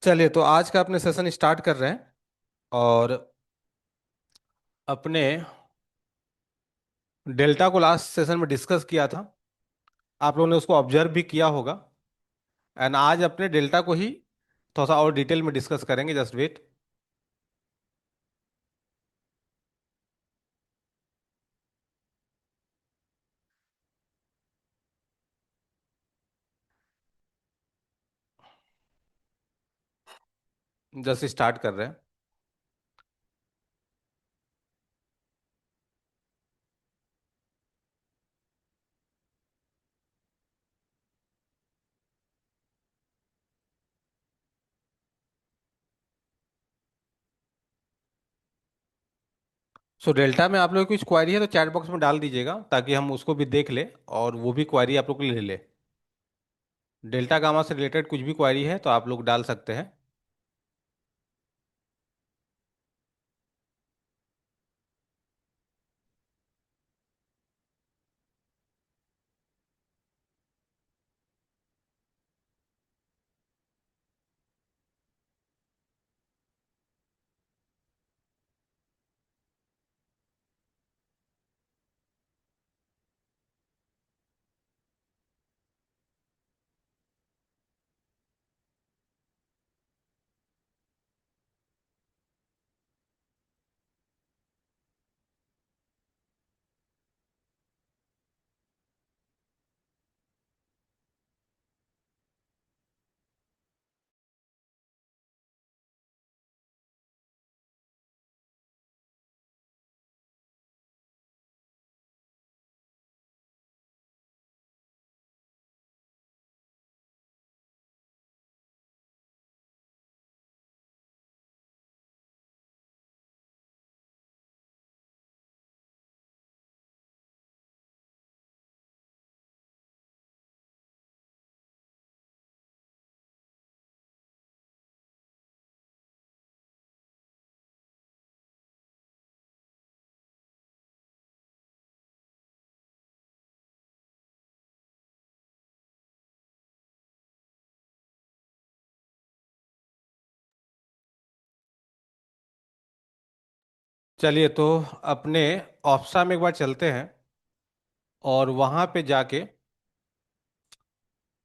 चलिए, तो आज का अपने सेशन स्टार्ट कर रहे हैं। और अपने डेल्टा को लास्ट सेशन में डिस्कस किया था। आप लोगों ने उसको ऑब्जर्व भी किया होगा। एंड आज अपने डेल्टा को ही थोड़ा सा और डिटेल में डिस्कस करेंगे। Just wait. जस्ट स्टार्ट कर रहे हैं। सो डेल्टा में आप लोगों की कुछ क्वारी है तो चैट बॉक्स में डाल दीजिएगा, ताकि हम उसको भी देख ले और वो भी क्वारी आप लोग ले ले। डेल्टा गामा से रिलेटेड कुछ भी क्वारी है तो आप लोग डाल सकते हैं। चलिए, तो अपने ऑप्शा में एक बार चलते हैं और वहाँ पे जाके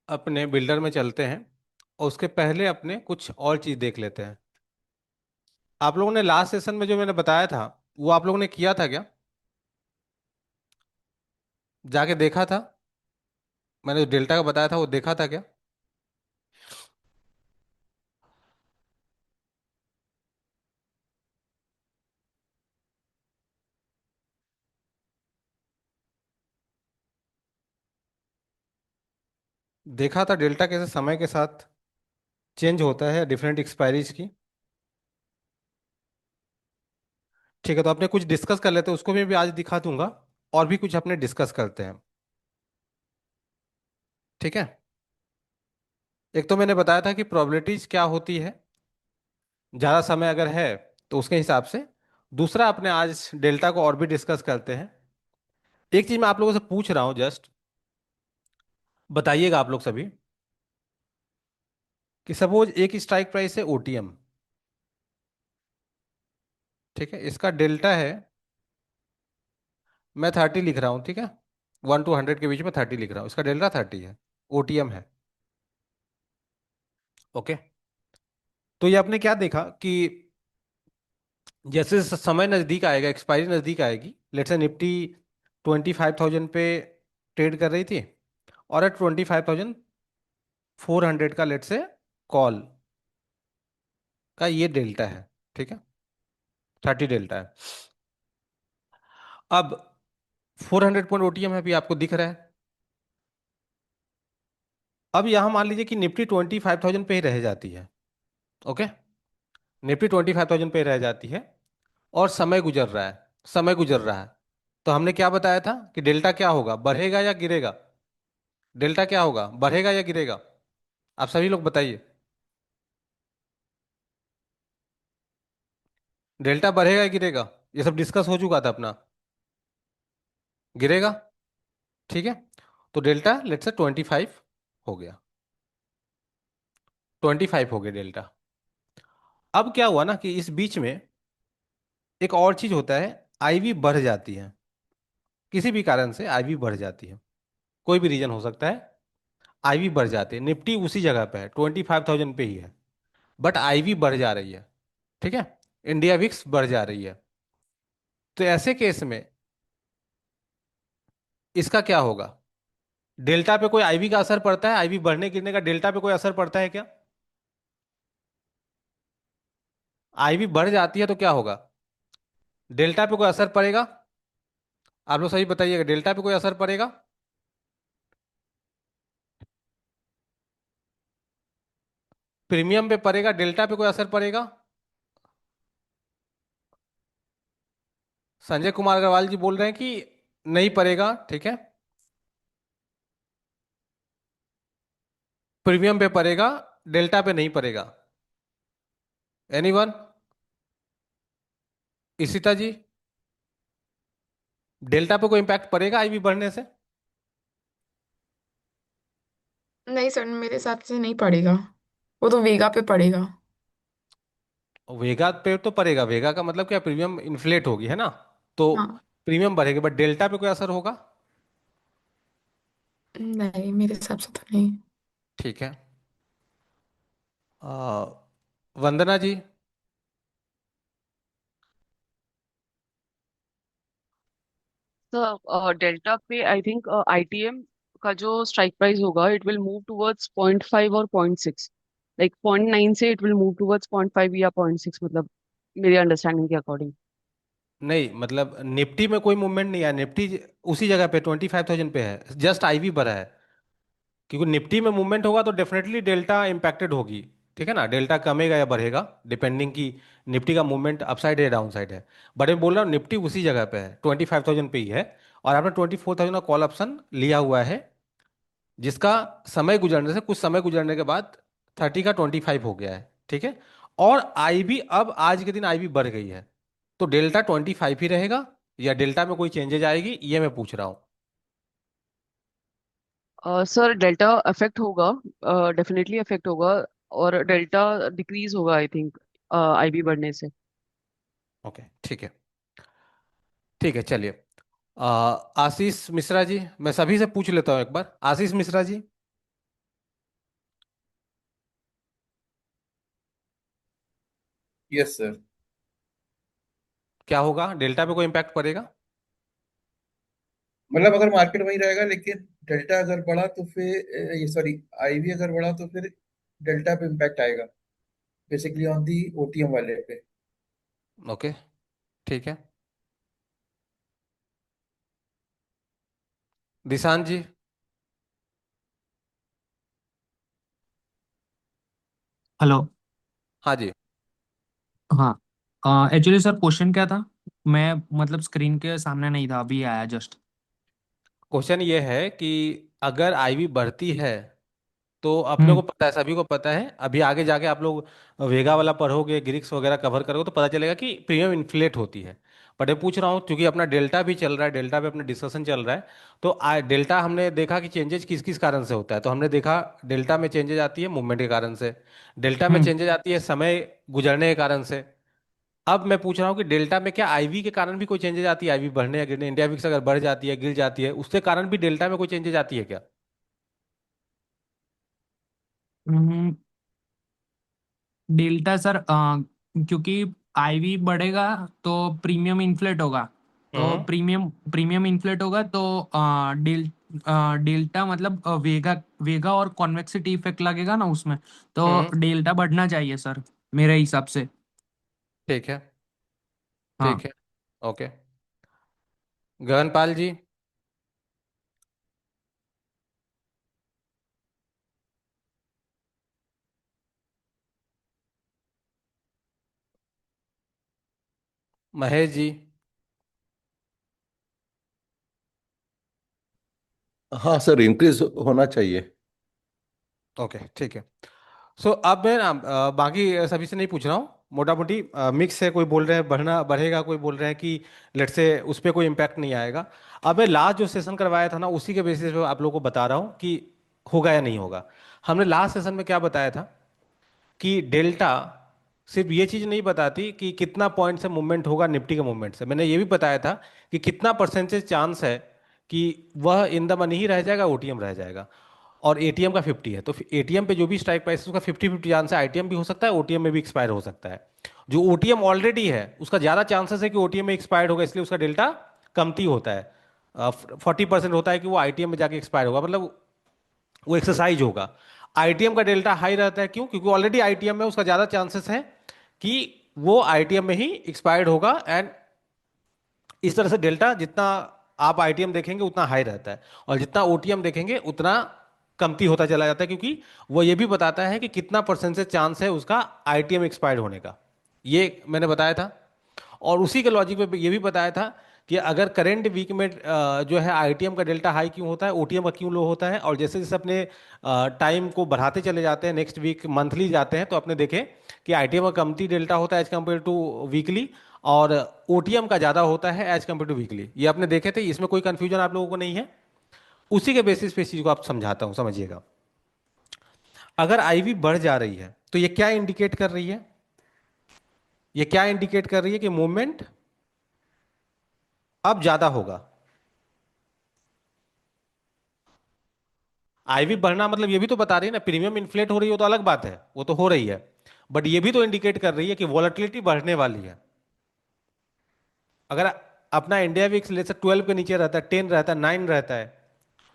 अपने बिल्डर में चलते हैं। और उसके पहले अपने कुछ और चीज़ देख लेते हैं। आप लोगों ने लास्ट सेशन में जो मैंने बताया था वो आप लोगों ने किया था क्या? जाके देखा था? मैंने जो डेल्टा का बताया था वो देखा था क्या? देखा था डेल्टा कैसे समय के साथ चेंज होता है डिफरेंट एक्सपायरीज की। ठीक है, तो अपने कुछ डिस्कस कर लेते हैं, उसको भी आज दिखा दूंगा। और भी कुछ अपने डिस्कस करते हैं। ठीक है। एक तो मैंने बताया था कि प्रोबेबिलिटीज क्या होती है, ज़्यादा समय अगर है तो उसके हिसाब से। दूसरा, अपने आज डेल्टा को और भी डिस्कस करते हैं। एक चीज मैं आप लोगों से पूछ रहा हूँ, जस्ट बताइएगा आप लोग सभी, कि सपोज एक स्ट्राइक प्राइस है ओटीएम। ठीक है, इसका डेल्टा है, मैं 30 लिख रहा हूँ। ठीक है, 1 to 100 के बीच में 30 लिख रहा हूँ, इसका डेल्टा 30 है। ओटीएम है। ओके। तो ये आपने क्या देखा कि जैसे जैसे समय नज़दीक आएगा, एक्सपायरी नज़दीक आएगी, लेट्स से निफ्टी 25,000 पे ट्रेड कर रही थी, और 25,400 का लेट्स से कॉल का ये डेल्टा है। ठीक है, 30 डेल्टा है। अब 400 पॉइंट ओटीएम है, अभी आपको दिख रहा है। अब यहां मान लीजिए कि निफ्टी 25,000 पे ही रह जाती है। ओके, निफ्टी 25,000 पे रह जाती है और समय गुजर रहा है। समय गुजर रहा है, तो हमने क्या बताया था कि डेल्टा क्या होगा, बढ़ेगा या गिरेगा? डेल्टा क्या होगा, बढ़ेगा या गिरेगा? आप सभी लोग बताइए। डेल्टा बढ़ेगा या गिरेगा? ये सब डिस्कस हो चुका था अपना। गिरेगा। ठीक है, तो डेल्टा लेट्स से 25 हो गया। 25 हो गया डेल्टा। अब क्या हुआ ना कि इस बीच में एक और चीज होता है, आईवी बढ़ जाती है। किसी भी कारण से आईवी बढ़ जाती है, कोई भी रीजन हो सकता है। आईवी बढ़ जाती है, निफ्टी उसी जगह पे है, 25,000 पे ही है, बट आईवी बढ़ जा रही है। ठीक है, इंडिया विक्स बढ़ जा रही है। तो ऐसे केस में इसका क्या होगा? डेल्टा पे कोई आईवी का असर पड़ता है? आईवी बढ़ने गिरने का डेल्टा पे कोई असर पड़ता है क्या? आईवी बढ़ जाती है तो क्या होगा? डेल्टा पे कोई असर पड़ेगा? आप लोग सही बताइएगा, डेल्टा पे कोई असर पड़ेगा? प्रीमियम पे पड़ेगा, डेल्टा पे कोई असर पड़ेगा? संजय कुमार अग्रवाल जी बोल रहे हैं कि नहीं पड़ेगा। ठीक है, प्रीमियम पे पड़ेगा, डेल्टा पे नहीं पड़ेगा। एनीवन? इशिता जी, डेल्टा पे कोई इम्पैक्ट पड़ेगा आईवी बढ़ने से? नहीं सर, मेरे हिसाब से नहीं पड़ेगा। वो तो वेगा पे पड़ेगा। वेगा पे तो पड़ेगा, वेगा का मतलब क्या, प्रीमियम इन्फ्लेट होगी, है ना? तो हाँ। प्रीमियम बढ़ेगा, बट डेल्टा पे कोई असर होगा? नहीं, मेरे हिसाब से तो नहीं। ठीक है। आ, वंदना जी। तो डेल्टा पे आई थिंक आईटीएम का जो स्ट्राइक प्राइस होगा इट विल मूव टुवर्ड्स 0.5 और 0.6, लाइक 0.9 से इट विल मूव टुवर्ड्स 0.5 या 0.6, मतलब मेरी अंडरस्टैंडिंग के अकॉर्डिंग। नहीं मतलब निफ्टी में कोई मूवमेंट नहीं है, निफ्टी उसी जगह पे 25,000 पे है, जस्ट आईवी बढ़ा है। क्योंकि निफ्टी में मूवमेंट होगा तो डेफिनेटली डेल्टा इम्पैक्टेड होगी। ठीक है ना, डेल्टा कमेगा या बढ़ेगा डिपेंडिंग की निफ्टी का मूवमेंट अपसाइड है डाउन साइड है। बट मैं बोल रहा हूँ निफ्टी उसी जगह पे है, 25,000 पे ही है। और आपने 24,000 का कॉल ऑप्शन लिया हुआ है, जिसका समय गुजरने से, कुछ समय गुजरने के बाद 30 का 25 हो गया है। ठीक है, और आई भी अब आज के दिन आई भी बढ़ गई है, तो डेल्टा 25 ही रहेगा या डेल्टा में कोई चेंजेज आएगी, ये मैं पूछ रहा हूँ। सर डेल्टा अफेक्ट होगा, डेफिनेटली अफेक्ट होगा, और डेल्टा डिक्रीज होगा आई थिंक आईबी बढ़ने से। ओके ठीक है। ठीक है चलिए। आशीष मिश्रा जी, मैं सभी से पूछ लेता हूँ एक बार, आशीष मिश्रा जी, यस सर। क्या होगा, डेल्टा पे कोई इम्पैक्ट पड़ेगा? मतलब अगर मार्केट वही रहेगा, लेकिन डेल्टा अगर बढ़ा तो फिर ये सॉरी, आईवी अगर बढ़ा तो फिर डेल्टा पे इम्पैक्ट आएगा, बेसिकली ऑन दी ओटीएम वाले पे। ओके ठीक है। दिशांत जी। हेलो। हाँ जी। हाँ, एक्चुअली सर क्वेश्चन क्या था? मैं मतलब स्क्रीन के सामने नहीं था, अभी आया जस्ट। क्वेश्चन ये है कि अगर आईवी बढ़ती है तो अपने को हम्म। पता है, सभी को पता है, अभी आगे जाके आप लोग वेगा वाला पढ़ोगे, ग्रिक्स वगैरह कवर करोगे तो पता चलेगा कि प्रीमियम इन्फ्लेट होती है। बट मैं पूछ रहा हूँ, क्योंकि अपना डेल्टा भी चल रहा है, डेल्टा पे अपना डिस्कशन चल रहा है, तो डेल्टा हमने देखा कि चेंजेस किस किस कारण से होता है, तो हमने देखा डेल्टा में चेंजेस आती है मूवमेंट के कारण से, डेल्टा में हम्म। चेंजेस आती है समय गुजरने के कारण से। अब मैं पूछ रहा हूँ कि डेल्टा में क्या आईवी के कारण भी कोई चेंजेस आती है? आईवी बढ़ने या गिरने, इंडिया विक्स अगर बढ़ जाती है, गिर जाती है, उसके कारण भी डेल्टा में कोई चेंजेस आती है क्या? हम्म, डेल्टा सर, क्योंकि आईवी बढ़ेगा तो प्रीमियम इन्फ्लेट होगा। तो हम्म प्रीमियम प्रीमियम इन्फ्लेट होगा तो डेल्टा मतलब वेगा वेगा और कॉन्वेक्सिटी इफेक्ट लगेगा ना उसमें। तो हम्म। डेल्टा बढ़ना चाहिए सर, मेरे हिसाब से। ठीक है। हाँ। ठीक है। ओके। गगनपाल जी। महेश जी। हाँ सर, इंक्रीज होना चाहिए। ओके ठीक है। सो अब मैं ना बाकी सभी से नहीं पूछ रहा हूँ, मोटा मोटी मिक्स है, कोई बोल रहे हैं बढ़ना बढ़ेगा, कोई बोल रहे हैं कि लेट से उस पर कोई इम्पैक्ट नहीं आएगा। अब मैं लास्ट जो सेशन करवाया था ना, उसी के बेसिस पे आप लोगों को बता रहा हूँ कि होगा या नहीं होगा। हमने लास्ट सेशन में क्या बताया था कि डेल्टा सिर्फ ये चीज नहीं बताती कि कितना पॉइंट से मूवमेंट होगा निफ्टी के मूवमेंट से, मैंने ये भी बताया था कि कितना परसेंटेज चांस है कि वह इन द मनी ही रह जाएगा, ओटीएम रह जाएगा। और एटीएम का 50 है, तो एटीएम पे जो भी स्ट्राइक प्राइस है उसका 50-50 चांस है, आईटीएम भी हो सकता है, ओटीएम में भी एक्सपायर हो सकता है। जो ओटीएम ऑलरेडी है उसका ज़्यादा चांसेस है कि ओटीएम में एक्सपायर्ड होगा, इसलिए उसका डेल्टा कमती होता है। 40% होता है कि वो आईटीएम में जाके एक्सपायर होगा, मतलब वो एक्सरसाइज होगा। आईटीएम का डेल्टा हाई रहता है, क्यों? क्योंकि ऑलरेडी आईटीएम में उसका ज़्यादा चांसेस है कि वो आईटीएम में ही एक्सपायर्ड होगा। एंड इस तरह से डेल्टा जितना आप आईटीएम देखेंगे उतना हाई रहता है, और जितना ओटीएम देखेंगे उतना कमती होता चला जाता है, क्योंकि वो ये भी बताता है कि कितना परसेंटेज चांस है उसका आईटीएम एक्सपायर्ड होने का। ये मैंने बताया था। और उसी के लॉजिक पे ये भी बताया था कि अगर करेंट वीक में जो है आईटीएम का डेल्टा हाई क्यों होता है, ओटीएम का क्यों लो होता है, और जैसे जैसे अपने टाइम को बढ़ाते चले जाते हैं, नेक्स्ट वीक मंथली जाते हैं, तो अपने देखें कि आईटीएम का कमती डेल्टा होता है एज कम्पेयर टू वीकली, और ओटीएम का ज़्यादा होता है एज कम्पेयर टू वीकली। ये आपने देखे थे, इसमें कोई कंफ्यूजन आप लोगों को नहीं है। उसी के बेसिस पे इस चीज़ को आप समझाता हूँ, समझिएगा। अगर आईवी बढ़ जा रही है तो ये क्या इंडिकेट कर रही है? ये क्या इंडिकेट कर रही है कि मूवमेंट अब ज्यादा होगा। आईवी बढ़ना मतलब ये भी तो बता रही है ना, प्रीमियम इन्फ्लेट हो रही हो तो अलग बात है, वो तो हो रही है, बट ये भी तो इंडिकेट कर रही है कि वॉलेटिलिटी बढ़ने वाली है। अगर अपना इंडिया विक्स ले से 12 के नीचे रहता है, 10 रहता है, 9 रहता है,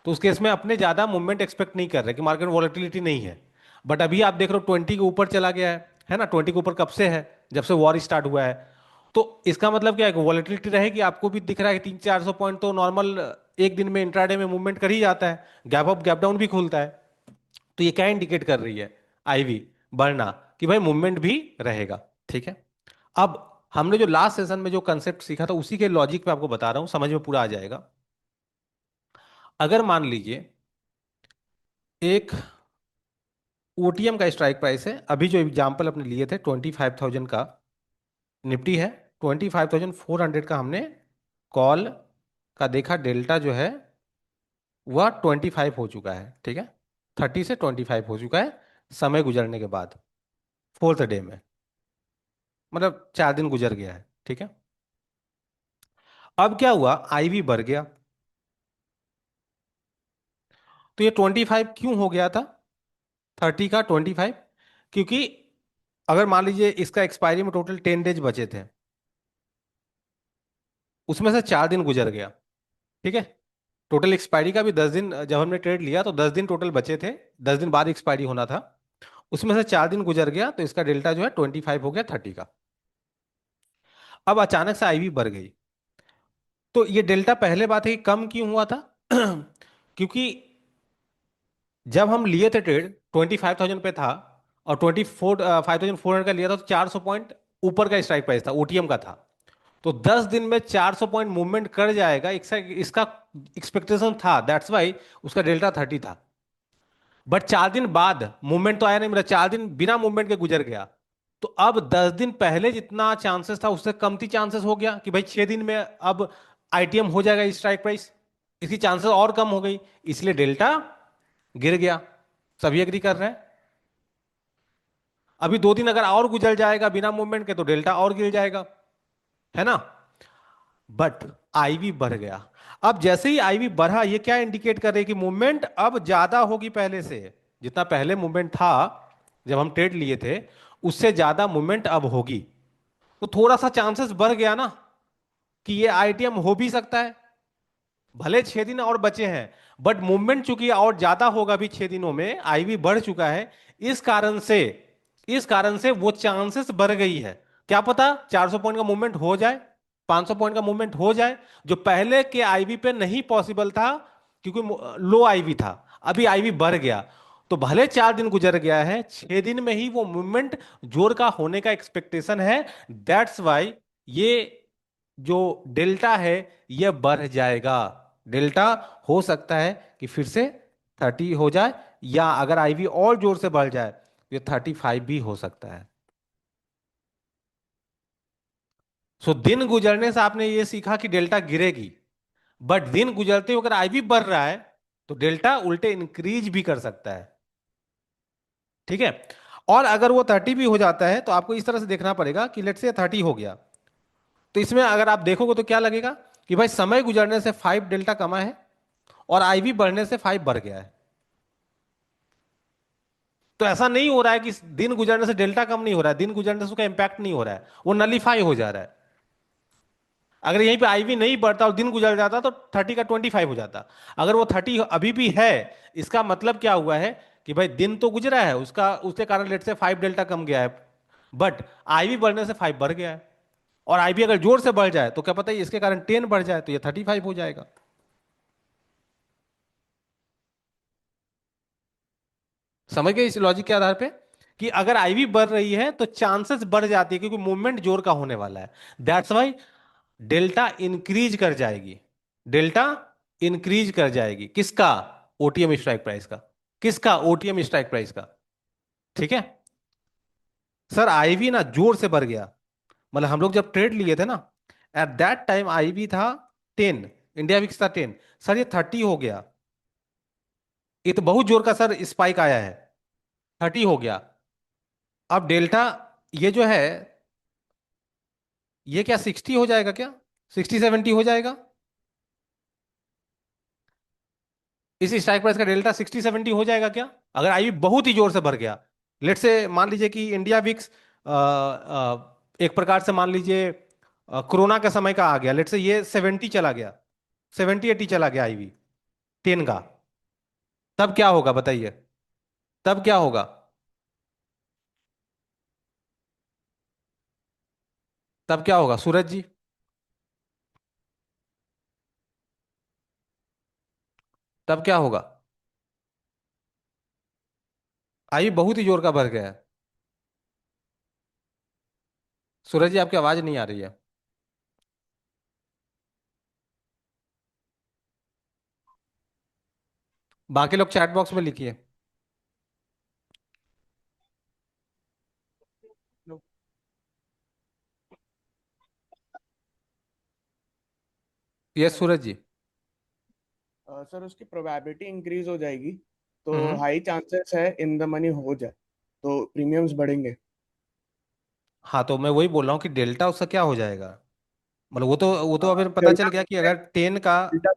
तो उस केस में अपने ज्यादा मूवमेंट एक्सपेक्ट नहीं कर रहे कि मार्केट वॉलेटिलिटी नहीं है। बट अभी आप देख रहे हो 20 के ऊपर चला गया है ना? 20 के ऊपर कब से है? जब से वॉर स्टार्ट हुआ है। तो इसका मतलब क्या है कि वॉलेटिलिटी रहेगी। आपको भी दिख रहा है कि 300-400 पॉइंट तो नॉर्मल एक दिन में इंट्राडे में मूवमेंट कर ही जाता है, गैप अप गैप डाउन भी खुलता है। तो ये क्या इंडिकेट कर रही है? आईवी बढ़ना, कि भाई मूवमेंट भी रहेगा। ठीक है। अब हमने जो लास्ट सेशन में जो कंसेप्ट सीखा था उसी के लॉजिक पे आपको बता रहा हूं, समझ में पूरा आ जाएगा। अगर मान लीजिए एक ओटीएम का स्ट्राइक प्राइस है, अभी जो एग्जांपल अपने लिए थे 25,000 का निफ्टी है, 25,400 का हमने कॉल का देखा, डेल्टा जो है वह 25 हो चुका है। ठीक है, 30 से 25 हो चुका है समय गुजरने के बाद, फोर्थ डे में, मतलब 4 दिन गुजर गया है। ठीक है। अब क्या हुआ? आईवी बढ़ गया। तो ये 25 क्यों हो गया था? 30 का 25, क्योंकि अगर मान लीजिए इसका एक्सपायरी में टोटल 10 डेज बचे थे, उसमें से 4 दिन गुजर गया। ठीक है। टोटल एक्सपायरी का भी 10 दिन, जब हमने ट्रेड लिया तो 10 दिन टोटल बचे थे, 10 दिन बाद एक्सपायरी होना था, उसमें से 4 दिन गुजर गया, तो इसका डेल्टा जो है 25 हो गया 30 का। अब अचानक से आईवी बढ़ गई, तो ये डेल्टा पहले बात है कि कम क्यों हुआ था? क्योंकि जब हम लिए थे ट्रेड 25,000 पे था, और 5,400 का लिया था, तो 400 पॉइंट ऊपर का स्ट्राइक प्राइस था, ओटीएम का था। तो 10 दिन में 400 पॉइंट मूवमेंट कर जाएगा, इसका एक्सपेक्टेशन था, दैट्स वाई उसका डेल्टा 30 था। बट 4 दिन बाद मूवमेंट तो आया नहीं, मेरा 4 दिन बिना मूवमेंट के गुजर गया। तो अब 10 दिन पहले जितना चांसेस था उससे कमती चांसेस हो गया कि भाई 6 दिन में अब आईटीएम हो जाएगा स्ट्राइक प्राइस, इसकी चांसेस और कम हो गई, इसलिए डेल्टा गिर गया। सभी एग्री कर रहे हैं? अभी 2 दिन अगर और गुजर जाएगा बिना मूवमेंट के तो डेल्टा और गिर जाएगा, है ना? बट आईवी बढ़ गया। अब जैसे ही आईवी बढ़ा, ये क्या इंडिकेट कर रही है कि मूवमेंट अब ज्यादा होगी पहले से। जितना पहले मूवमेंट था जब हम ट्रेड लिए थे, उससे ज्यादा मूवमेंट अब होगी। तो थोड़ा सा चांसेस बढ़ गया ना कि ये आईटीएम हो भी सकता है। भले 6 दिन और बचे हैं, बट मूवमेंट चूंकि और ज्यादा होगा अभी 6 दिनों में, आईवी बढ़ चुका है, इस कारण से वो चांसेस बढ़ गई है। क्या पता 400 पॉइंट का मूवमेंट हो जाए, 500 पॉइंट का मूवमेंट हो जाए, जो पहले के आईवी पे नहीं पॉसिबल था, क्योंकि लो आईवी था। अभी आईवी बढ़ गया, तो भले 4 दिन गुजर गया है, 6 दिन में ही वो मूवमेंट जोर का होने का एक्सपेक्टेशन है। दैट्स वाई ये जो डेल्टा है ये बढ़ जाएगा। डेल्टा हो सकता है कि फिर से 30 हो जाए, या अगर आईवी और जोर से बढ़ जाए तो ये 35 भी हो सकता है। सो दिन गुजरने से आपने ये सीखा कि डेल्टा गिरेगी, बट दिन गुजरते हुए अगर आईवी बढ़ रहा है तो डेल्टा उल्टे इंक्रीज भी कर सकता है। ठीक है। और अगर वो 30 भी हो जाता है तो आपको इस तरह से देखना पड़ेगा कि लेट से 30 हो गया, तो इसमें अगर आप देखोगे तो क्या लगेगा कि भाई समय गुजरने से 5 डेल्टा कमा है और आईवी बढ़ने से 5 बढ़ गया है। तो ऐसा नहीं हो रहा है कि दिन गुजरने से डेल्टा कम नहीं हो रहा है, दिन गुजरने से उसका इंपैक्ट नहीं हो रहा है, वो नलीफाई हो जा रहा है। अगर यहीं पे आईवी नहीं बढ़ता और दिन गुजर जाता तो 30 का 25 हो जाता। अगर वो 30 अभी भी है, इसका मतलब क्या हुआ है कि भाई दिन तो गुजरा है, उसका उसके कारण लेट से 5 डेल्टा कम गया है, बट आईवी बढ़ने से 5 बढ़ गया है। और आईवी अगर जोर से बढ़ जाए तो क्या पता है इसके कारण 10 बढ़ जाए तो ये 35 हो जाएगा। समझ गए इस लॉजिक के आधार पे कि अगर आईवी बढ़ रही है तो चांसेस बढ़ जाती है क्योंकि मूवमेंट जोर का होने वाला है। दैट्स वाई डेल्टा इंक्रीज कर जाएगी। डेल्टा इंक्रीज कर जाएगी किसका? ओटीएम स्ट्राइक प्राइस का। किसका? ओटीएम स्ट्राइक प्राइस का। ठीक है सर, आईवी ना जोर से बढ़ गया। मतलब हम लोग जब ट्रेड लिए थे ना, एट दैट टाइम आईवी था 10, इंडिया विक्स था 10, सर ये 30 हो गया। ये तो बहुत जोर का सर स्पाइक आया है, 30 हो गया। अब डेल्टा ये जो है, ये क्या 60 हो जाएगा क्या? 60-70 हो जाएगा? इस स्ट्राइक प्राइस का डेल्टा 60-70 हो जाएगा क्या अगर आई बहुत ही जोर से बढ़ गया? लेट से मान लीजिए कि इंडिया विक्स एक प्रकार से मान लीजिए कोरोना के समय का आ गया, लेट से ये 70 चला गया, 70-80 चला गया आईवी 10 का। तब क्या होगा बताइए? तब क्या होगा? तब क्या होगा सूरज जी? तब क्या होगा? आईवी बहुत ही जोर का बढ़ गया है। सूरज जी आपकी आवाज नहीं आ रही है। बाकी लोग चैट बॉक्स में लिखिए। यस सूरज जी। सर उसकी प्रोबेबिलिटी इंक्रीज हो जाएगी, तो हम्म। हाई चांसेस है इन द मनी हो जाए, तो प्रीमियम्स बढ़ेंगे। हाँ तो मैं वही बोल रहा हूँ कि डेल्टा उसका क्या हो जाएगा। मतलब वो तो अभी पता चल डेल्टा गया कि अगर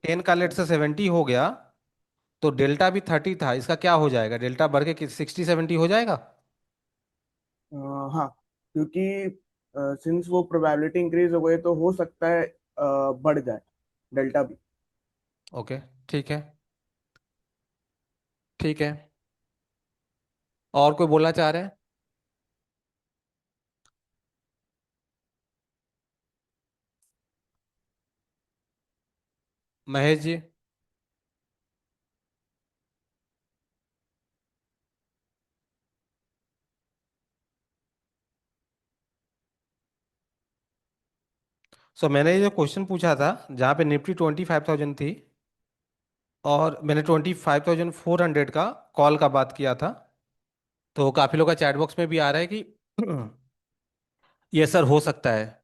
टेन का लेट से 70 हो गया तो डेल्टा भी 30 था, इसका क्या हो जाएगा? डेल्टा बढ़ के 60-70 हो जाएगा। हाँ, क्योंकि सिंस वो प्रोबेबिलिटी इंक्रीज हो गई तो हो सकता है बढ़ जाए डेल्टा भी। ओके, ठीक है, ठीक है। और कोई बोलना चाह रहे हैं? महेश जी? सो मैंने ये जो क्वेश्चन पूछा था जहाँ पे निफ्टी 25,000 थी और मैंने 25,400 का कॉल का बात किया था, तो काफी लोग का चैट बॉक्स में भी आ रहा है कि ये सर हो सकता है,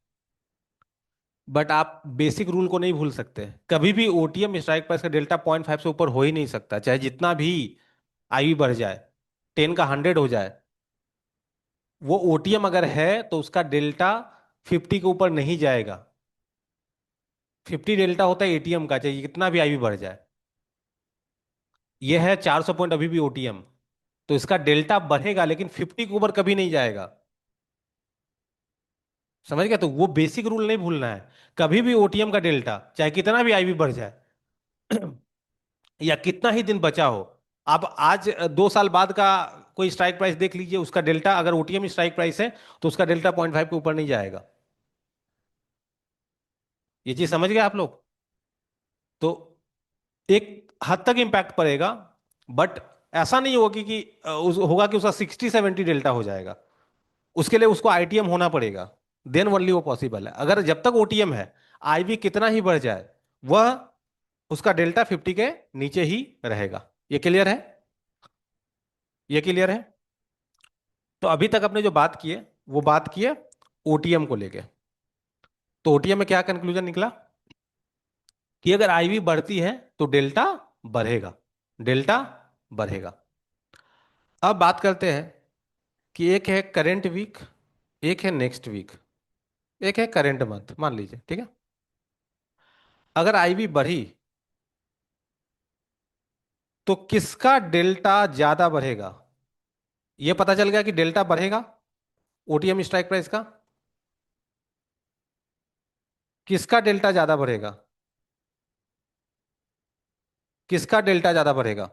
बट आप बेसिक रूल को नहीं भूल सकते। कभी भी ओटीएम स्ट्राइक प्राइस का डेल्टा 0.5 से ऊपर हो ही नहीं सकता, चाहे जितना भी आईवी बढ़ जाए, 10 का 100 हो जाए। वो ओटीएम अगर है तो उसका डेल्टा 50 के ऊपर नहीं जाएगा। 50 डेल्टा होता है एटीएम का, चाहे कितना भी आईवी बढ़ जाए। ये है 400 पॉइंट अभी भी ओटीएम, तो इसका डेल्टा बढ़ेगा लेकिन 50 के ऊपर कभी नहीं जाएगा। समझ गया? तो वो बेसिक रूल नहीं भूलना है। कभी भी ओटीएम का डेल्टा चाहे कितना भी आईवी बढ़ जाए या कितना ही दिन बचा हो, आप आज 2 साल बाद का कोई स्ट्राइक प्राइस देख लीजिए, उसका डेल्टा अगर ओटीएम स्ट्राइक प्राइस है तो उसका डेल्टा 0.5 के ऊपर नहीं जाएगा। ये चीज समझ गए आप लोग? तो एक हद तक इंपैक्ट पड़ेगा, बट ऐसा नहीं होगा कि होगा कि उसका 60-70 डेल्टा हो जाएगा। उसके लिए उसको आईटीएम होना पड़ेगा, देन ओनली वो पॉसिबल है। अगर जब तक ओटीएम है, आईवी कितना ही बढ़ जाए, वह उसका डेल्टा 50 के नीचे ही रहेगा। ये क्लियर है? ये क्लियर है? तो अभी तक आपने जो बात की है वो बात की है ओटीएम को लेके। तो ओटीएम में क्या कंक्लूजन निकला कि अगर आईवी बढ़ती है तो डेल्टा बढ़ेगा, डेल्टा बढ़ेगा। अब बात करते हैं कि एक है करेंट वीक, एक है नेक्स्ट वीक, एक है करेंट मंथ, मान लीजिए, ठीक है। अगर आईवी बढ़ी तो किसका डेल्टा ज्यादा बढ़ेगा? ये पता चल गया कि डेल्टा बढ़ेगा ओटीएम स्ट्राइक प्राइस का। किसका डेल्टा ज्यादा बढ़ेगा? किसका डेल्टा ज्यादा बढ़ेगा?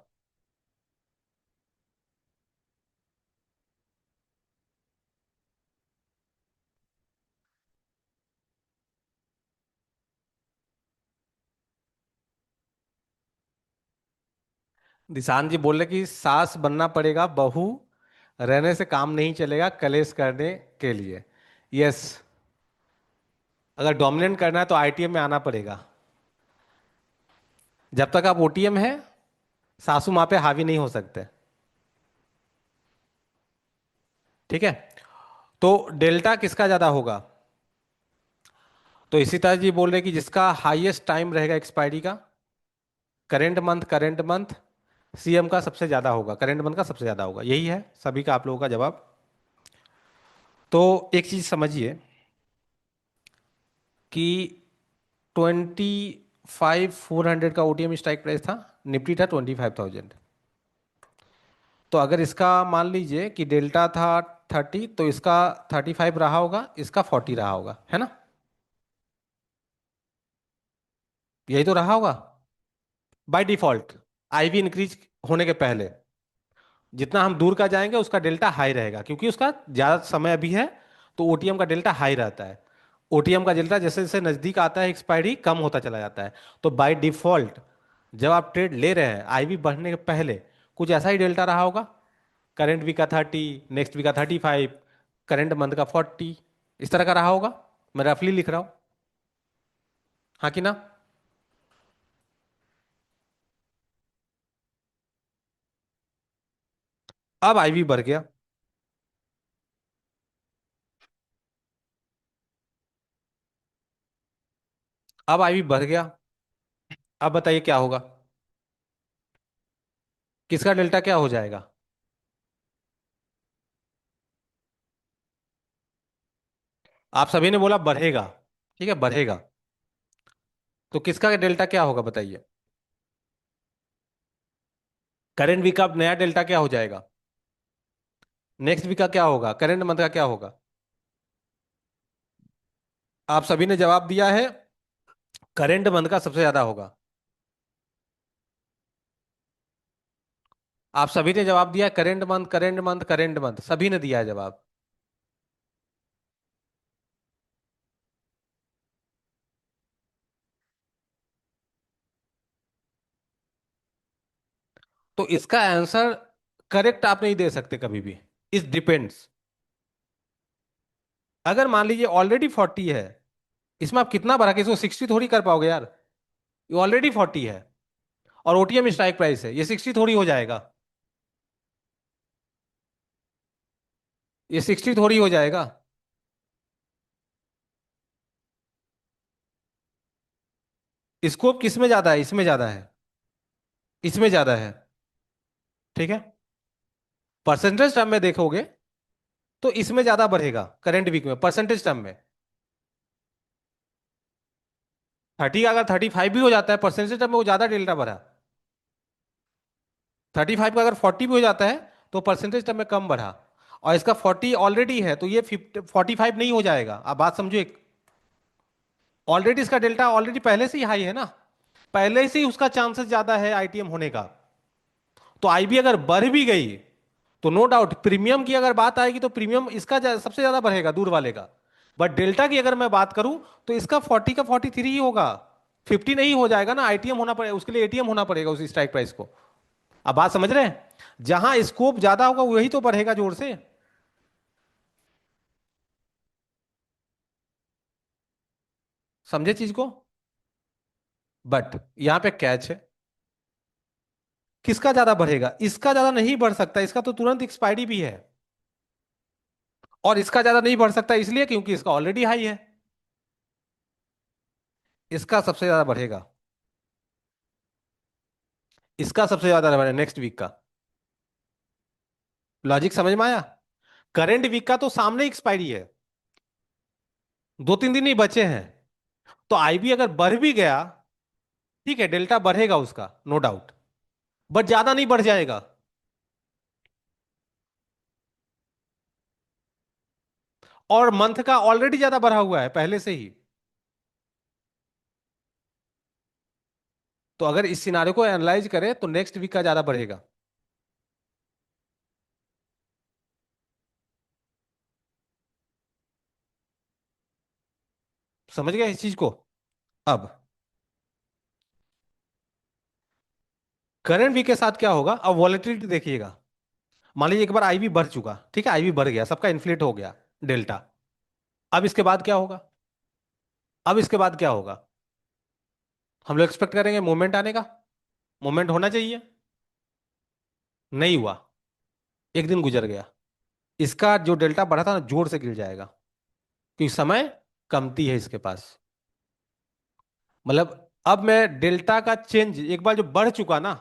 दिशान जी बोल रहे कि सास बनना पड़ेगा, बहू रहने से काम नहीं चलेगा, कलेश करने के लिए। यस, अगर डोमिनेट करना है तो आईटीएम में आना पड़ेगा। जब तक आप ओटीएम है, सासू माँ पे हावी नहीं हो सकते, ठीक है। तो डेल्टा किसका ज्यादा होगा? तो इसी तरह जी बोल रहे कि जिसका हाईएस्ट टाइम रहेगा एक्सपायरी का, करेंट मंथ सीएम का सबसे ज्यादा होगा, करेंट मंथ का सबसे ज्यादा होगा। यही है सभी का आप लोगों का जवाब। तो एक चीज समझिए कि 25,400 का ओटीएम स्ट्राइक प्राइस था, निफ्टी था 25,000। तो अगर इसका मान लीजिए कि डेल्टा था 30, तो इसका 35 रहा होगा, इसका 40 रहा होगा, है ना? यही तो रहा होगा बाय डिफॉल्ट। आईवी इंक्रीज होने के पहले जितना हम दूर का जाएंगे उसका डेल्टा हाई रहेगा, क्योंकि उसका ज्यादा समय अभी है, तो ओटीएम का डेल्टा हाई रहता है। ओटीएम का डेल्टा जैसे जैसे नजदीक आता है एक्सपायरी, कम होता चला जाता है। तो बाय डिफॉल्ट जब आप ट्रेड ले रहे हैं आईवी बढ़ने के पहले, कुछ ऐसा ही डेल्टा रहा होगा। करेंट वीक का 30, नेक्स्ट वीक का 35, करेंट मंथ का 40, इस तरह का रहा होगा। मैं रफली लिख रहा हूं, हाँ कि ना? अब आईवी बढ़ गया, अब आईवी बढ़ गया। अब बताइए क्या होगा? किसका डेल्टा क्या हो जाएगा? आप सभी ने बोला बढ़ेगा, ठीक है, बढ़ेगा। तो किसका डेल्टा क्या होगा बताइए? करेंट वीक का नया डेल्टा क्या हो जाएगा? नेक्स्ट वीक का क्या होगा? करेंट मंथ का क्या होगा? आप सभी ने जवाब दिया है करेंट मंथ का सबसे ज्यादा होगा। आप सभी ने जवाब दिया current month, current month, current month, सभी ने दिया है जवाब। तो इसका आंसर करेक्ट आप नहीं दे सकते कभी भी, इस डिपेंड्स। अगर मान लीजिए ऑलरेडी 40 है, इसमें आप कितना बढ़ा के इसको 60 थोड़ी कर पाओगे यार। ये ऑलरेडी 40 है और ओटीएम स्ट्राइक प्राइस है, ये 60 थोड़ी हो जाएगा, ये 60 थोड़ी हो जाएगा। स्कोप किस में ज्यादा है? इसमें ज्यादा है, इसमें ज्यादा है, ठीक है। परसेंटेज टर्म में देखोगे तो इसमें ज्यादा बढ़ेगा करेंट वीक में, परसेंटेज टर्म में। 30 का अगर 35 भी हो जाता है परसेंटेज टर्म में, वो ज्यादा डेल्टा बढ़ा। 35 का अगर 40 भी हो जाता है तो परसेंटेज टर्म में कम बढ़ा। और इसका 40 ऑलरेडी है, तो ये 45 नहीं हो जाएगा। आप बात समझो एक, ऑलरेडी इसका डेल्टा ऑलरेडी पहले से ही हाई है ना, पहले से ही उसका चांसेस ज्यादा है आईटीएम होने का। तो आईबी अगर बढ़ भी गई तो नो डाउट प्रीमियम की अगर बात आएगी तो प्रीमियम इसका सबसे ज्यादा बढ़ेगा दूर वाले का। बट डेल्टा की अगर मैं बात करूं तो इसका 40 का 43 ही होगा, 50 नहीं हो जाएगा ना। आईटीएम होना पड़ेगा उसके लिए, एटीएम होना पड़ेगा उस स्ट्राइक प्राइस को। अब बात समझ रहे हैं? जहां स्कोप ज्यादा होगा वही तो बढ़ेगा जोर से। समझे चीज को? बट यहां पे कैच है, किसका ज्यादा बढ़ेगा? इसका ज्यादा नहीं बढ़ सकता, इसका तो तुरंत एक्सपायरी भी है। और इसका ज्यादा नहीं बढ़ सकता इसलिए क्योंकि इसका ऑलरेडी हाई है। इसका सबसे ज्यादा बढ़ेगा, इसका सबसे ज्यादा बढ़ेगा नेक्स्ट वीक का। लॉजिक समझ में आया? करेंट वीक का तो सामने एक्सपायरी है, 2-3 दिन ही बचे हैं। तो आईबी अगर बढ़ भी गया, ठीक है, डेल्टा बढ़ेगा उसका, नो डाउट, बट ज्यादा नहीं बढ़ जाएगा। और मंथ का ऑलरेडी ज्यादा बढ़ा हुआ है पहले से ही। तो अगर इस सिनारियो को एनालाइज करें तो नेक्स्ट वीक का ज्यादा बढ़ेगा। समझ गए इस चीज को? अब करंट वीक के साथ क्या होगा, अब वॉलेटिलिटी देखिएगा। मान लीजिए एक बार आईवी बढ़ चुका, ठीक है, आईवी बढ़ गया, सबका इन्फ्लेट हो गया डेल्टा। अब इसके बाद क्या होगा? अब इसके बाद क्या होगा? हम लोग एक्सपेक्ट करेंगे मूवमेंट आने का, मूवमेंट होना चाहिए, नहीं हुआ, एक दिन गुजर गया, इसका जो डेल्टा बढ़ा था ना जोर से गिर जाएगा, क्योंकि समय कमती है इसके पास। मतलब अब मैं डेल्टा का चेंज एक बार जो बढ़ चुका ना,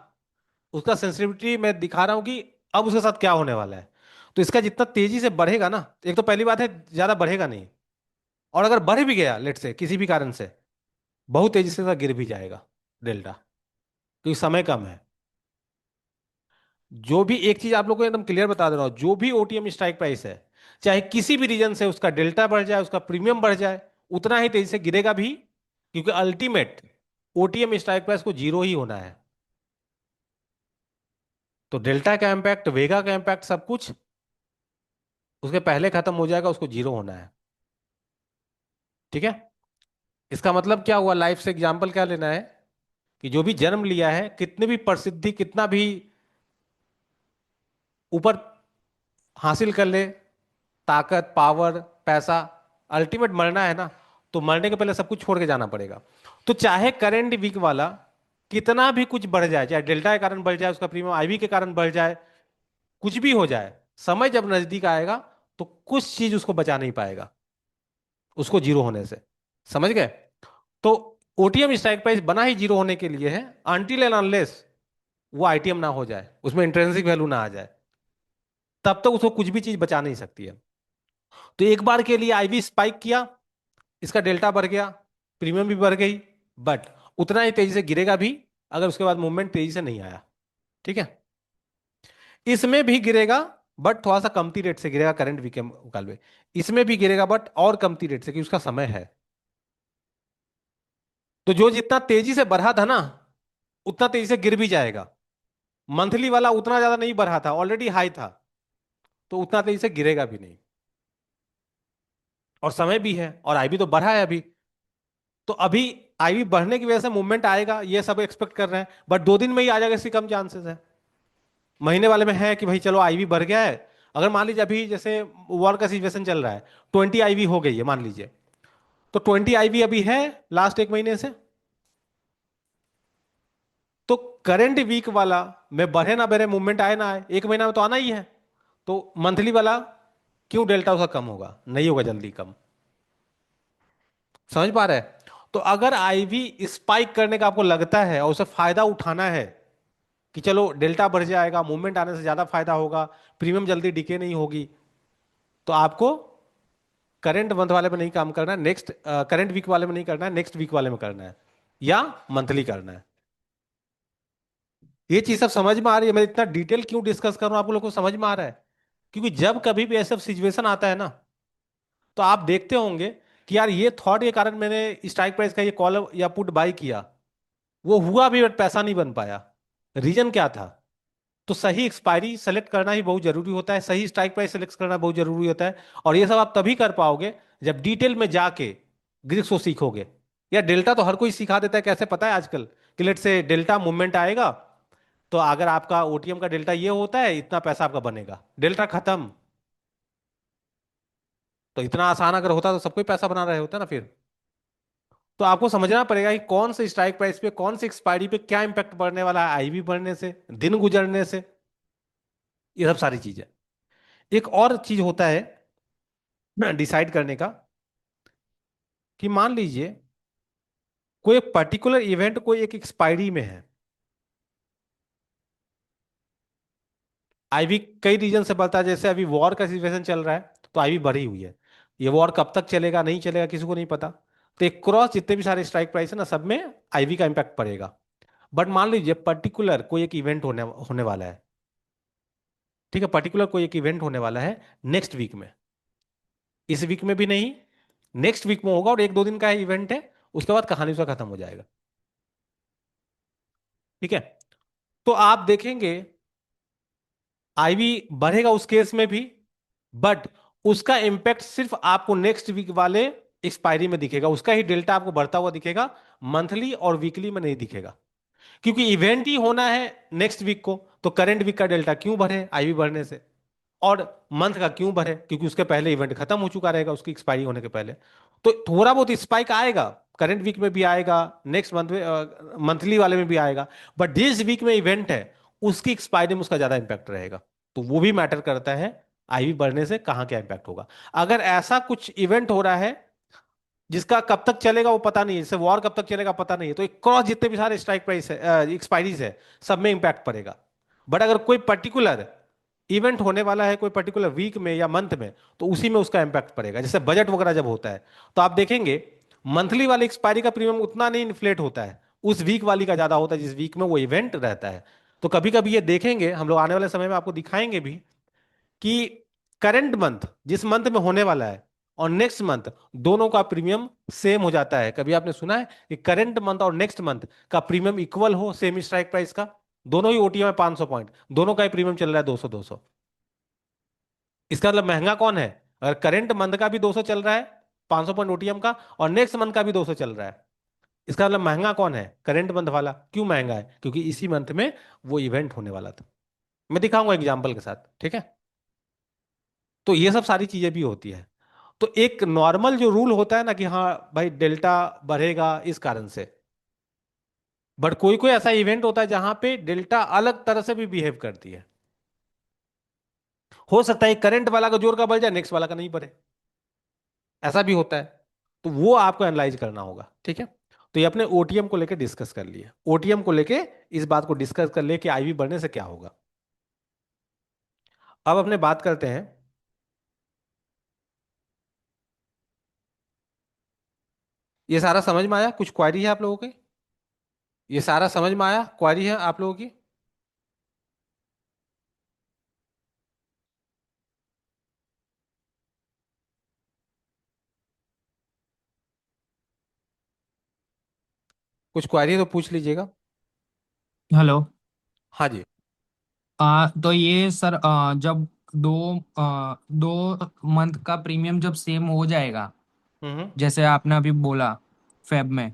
उसका सेंसिटिविटी मैं दिखा रहा हूं कि अब उसके साथ क्या होने वाला है। तो इसका जितना तेजी से बढ़ेगा ना, एक तो पहली बात है ज्यादा बढ़ेगा नहीं, और अगर बढ़ भी गया लेट से किसी भी कारण से, बहुत तेजी से गिर भी जाएगा डेल्टा, क्योंकि समय कम है। जो भी एक चीज आप लोगों को एकदम क्लियर बता दे रहा हूं, जो भी ओटीएम स्ट्राइक प्राइस है, चाहे किसी भी रीजन से उसका डेल्टा बढ़ जाए, उसका प्रीमियम बढ़ जाए, उतना ही तेजी से गिरेगा भी, क्योंकि अल्टीमेट ओटीएम स्ट्राइक प्राइस को जीरो ही होना है। तो डेल्टा का इम्पैक्ट, वेगा का इम्पैक्ट, सब कुछ उसके पहले खत्म हो जाएगा, उसको जीरो होना है। ठीक है? इसका मतलब क्या हुआ, लाइफ से एग्जाम्पल क्या लेना है, कि जो भी जन्म लिया है, कितने भी प्रसिद्धि, कितना भी ऊपर हासिल कर ले, ताकत, पावर, पैसा, अल्टीमेट मरना है ना। तो मरने के पहले सब कुछ छोड़ के जाना पड़ेगा। तो चाहे करेंट वीक वाला कितना भी कुछ बढ़ जाए, चाहे डेल्टा के कारण बढ़ जाए, उसका प्रीमियम आईवी के कारण बढ़ जाए, कुछ भी हो जाए, समय जब नजदीक आएगा तो कुछ चीज उसको बचा नहीं पाएगा, उसको जीरो होने से। समझ गए? तो ओटीएम स्ट्राइक प्राइस बना ही जीरो होने के लिए है, अनटिल एंड अनलेस वो आईटीएम ना हो जाए, उसमें इंट्रिंसिक वैल्यू ना आ जाए, तब तक उसको कुछ भी चीज बचा नहीं सकती है। तो एक बार के लिए आईवी स्पाइक किया, इसका डेल्टा बढ़ गया, प्रीमियम भी बढ़ गई, बट उतना ही तेजी से गिरेगा भी अगर उसके बाद मूवमेंट तेजी से नहीं आया। ठीक है? इसमें भी गिरेगा, बट थोड़ा सा कमती रेट से गिरेगा करंट वीक के मुकाबले। इसमें भी गिरेगा बट और कमती रेट से, क्योंकि उसका समय है। तो जो जितना तेजी से बढ़ा था ना, उतना तेजी से गिर भी जाएगा। मंथली वाला उतना ज्यादा नहीं बढ़ा था, ऑलरेडी हाई था, तो उतना तेजी से गिरेगा भी नहीं। और समय भी है, और आईबी तो बढ़ा है अभी। तो अभी आईबी बढ़ने की वजह से मूवमेंट आएगा, ये सब एक्सपेक्ट कर रहे हैं, बट 2 दिन में ही आ जाएगा, इसकी कम चांसेस है। महीने वाले में है कि भाई चलो आईबी बढ़ गया है। अगर मान लीजिए अभी जैसे वॉर का सिचुएशन चल रहा है, 20 आईबी हो गई है मान लीजिए, तो 20 आईबी अभी है लास्ट एक महीने से। तो करंट वीक वाला में बढ़े ना बढ़े, मूवमेंट आए ना आए, एक महीना में तो आना ही है। तो मंथली वाला क्यों डेल्टा उसका कम होगा? नहीं होगा जल्दी कम। समझ पा रहे हैं? तो अगर आईवी स्पाइक करने का आपको लगता है और उसे फायदा उठाना है, कि चलो डेल्टा बढ़ जाएगा, मूवमेंट आने से ज्यादा फायदा होगा, प्रीमियम जल्दी डिके नहीं होगी, तो आपको करंट मंथ वाले में नहीं काम करना है, नेक्स्ट करंट वीक वाले में नहीं करना है, नेक्स्ट वीक वाले में करना है, या मंथली करना है। ये चीज सब समझ में आ रही है? मैं इतना डिटेल क्यों डिस्कस कर रहा हूं, आप लोगों को समझ में आ रहा है? क्योंकि जब कभी भी ऐसा सिचुएशन आता है ना, तो आप देखते होंगे कि यार ये थॉट के कारण मैंने स्ट्राइक प्राइस का ये कॉल या पुट बाय किया, वो हुआ भी बट पैसा नहीं बन पाया। रीजन क्या था? तो सही एक्सपायरी सेलेक्ट करना ही बहुत जरूरी होता है, सही स्ट्राइक प्राइस सेलेक्ट करना बहुत जरूरी होता है। और ये सब आप तभी कर पाओगे जब डिटेल में जाके ग्रिक्स को सीखोगे। या डेल्टा तो हर कोई सिखा देता है, कैसे पता है आजकल, कि लेट से डेल्टा मूवमेंट आएगा, तो अगर आपका ओटीएम का डेल्टा ये होता है, इतना पैसा आपका बनेगा, डेल्टा खत्म। तो इतना आसान अगर होता तो सबको ही पैसा बना रहे होता ना फिर। तो आपको समझना पड़ेगा कि कौन से स्ट्राइक प्राइस पे, कौन सी एक्सपायरी पे क्या इंपैक्ट पड़ने वाला है, आईवी बढ़ने से, दिन गुजरने से, ये सब सारी चीजें। एक और चीज होता है डिसाइड करने का, कि मान लीजिए कोई एक पर्टिकुलर इवेंट कोई एक एक्सपायरी में है, आईवी कई रीजन से बढ़ता है, जैसे अभी वॉर का सिचुएशन चल रहा है तो आईवी बढ़ी हुई है। ये वॉर कब तक चलेगा नहीं चलेगा किसी को नहीं पता। तो एक क्रॉस जितने भी सारे स्ट्राइक प्राइस है ना, सब में आईवी का इम्पैक्ट पड़ेगा। बट मान लीजिए पर्टिकुलर कोई एक इवेंट होने होने वाला है, ठीक है, पर्टिकुलर कोई एक इवेंट होने वाला है नेक्स्ट वीक में, इस वीक में भी नहीं, नेक्स्ट वीक में होगा, और एक दो दिन का इवेंट है, उसके बाद कहानी उसका खत्म हो जाएगा। ठीक है, तो आप देखेंगे आईवी बढ़ेगा उस केस में भी, बट उसका इम्पैक्ट सिर्फ आपको नेक्स्ट वीक वाले एक्सपायरी में दिखेगा, उसका ही डेल्टा आपको बढ़ता हुआ दिखेगा, मंथली और वीकली में नहीं दिखेगा। क्योंकि इवेंट ही होना है नेक्स्ट वीक को, तो करंट वीक का डेल्टा क्यों बढ़े आईवी बढ़ने से, और मंथ का क्यों बढ़े, क्योंकि उसके पहले इवेंट खत्म हो चुका रहेगा उसकी एक्सपायरी होने के पहले। तो थोड़ा बहुत स्पाइक आएगा, करंट वीक में भी आएगा, नेक्स्ट मंथ में मंथली वाले में भी आएगा, बट जिस वीक में इवेंट है उसकी एक्सपायरी में उसका ज्यादा इंपैक्ट रहेगा। तो वो भी मैटर करता है आईवी बढ़ने से कहाँ क्या इंपैक्ट होगा। अगर ऐसा कुछ इवेंट हो रहा है जिसका कब तक चलेगा वो पता नहीं है, जैसे वॉर कब तक चलेगा पता नहीं है, तो एक क्रॉस जितने भी सारे स्ट्राइक प्राइस है, एक्सपायरीज है, सब में इंपैक्ट पड़ेगा। बट अगर कोई पर्टिकुलर इवेंट होने वाला है कोई पर्टिकुलर वीक में या मंथ में, तो उसी में उसका इंपैक्ट पड़ेगा। जैसे बजट वगैरह जब होता है तो आप देखेंगे मंथली वाली एक्सपायरी का प्रीमियम उतना नहीं इन्फ्लेट होता है, उस वीक वाली का ज्यादा होता है जिस वीक में वो इवेंट रहता है। तो कभी कभी ये देखेंगे हम लोग, आने वाले समय में आपको दिखाएंगे भी कि करंट मंथ जिस मंथ में होने वाला है और नेक्स्ट मंथ दोनों का प्रीमियम सेम हो जाता है। कभी आपने सुना है कि करंट मंथ और नेक्स्ट मंथ का प्रीमियम इक्वल हो सेम स्ट्राइक प्राइस का? दोनों ही ओटीएम में 500 पॉइंट, दोनों का ही प्रीमियम चल रहा है 200 200। इसका मतलब महंगा कौन है? अगर करंट मंथ का भी 200 चल रहा है 500 पॉइंट ओटीएम का, और नेक्स्ट मंथ का भी 200 चल रहा है, इसका मतलब महंगा कौन है? करंट मंथ वाला। क्यों महंगा है? क्योंकि इसी मंथ में वो इवेंट होने वाला था। मैं दिखाऊंगा एग्जाम्पल के साथ, ठीक है। तो ये सब सारी चीजें भी होती है। तो एक नॉर्मल जो रूल होता है ना कि हाँ भाई डेल्टा बढ़ेगा इस कारण से, बट कोई कोई ऐसा इवेंट होता है जहां पे डेल्टा अलग तरह से भी बिहेव करती है। हो सकता है करंट वाला का जोर का बढ़ जाए नेक्स्ट वाला का नहीं बढ़े, ऐसा भी होता है। तो वो आपको एनालाइज करना होगा, ठीक है। तो ये अपने ओटीएम को लेके डिस्कस कर लिए, ओटीएम को लेके इस बात को डिस्कस कर लिए कि आईवी बढ़ने से क्या होगा। अब अपने बात करते हैं, ये सारा समझ में आया? कुछ क्वारी है आप लोगों की? ये सारा समझ में आया? क्वारी है आप लोगों की? कुछ क्वारी है तो पूछ लीजिएगा। हेलो। हाँ जी। तो ये सर, जब दो मंथ का प्रीमियम जब सेम हो जाएगा, हम्म जैसे आपने अभी बोला फेब में,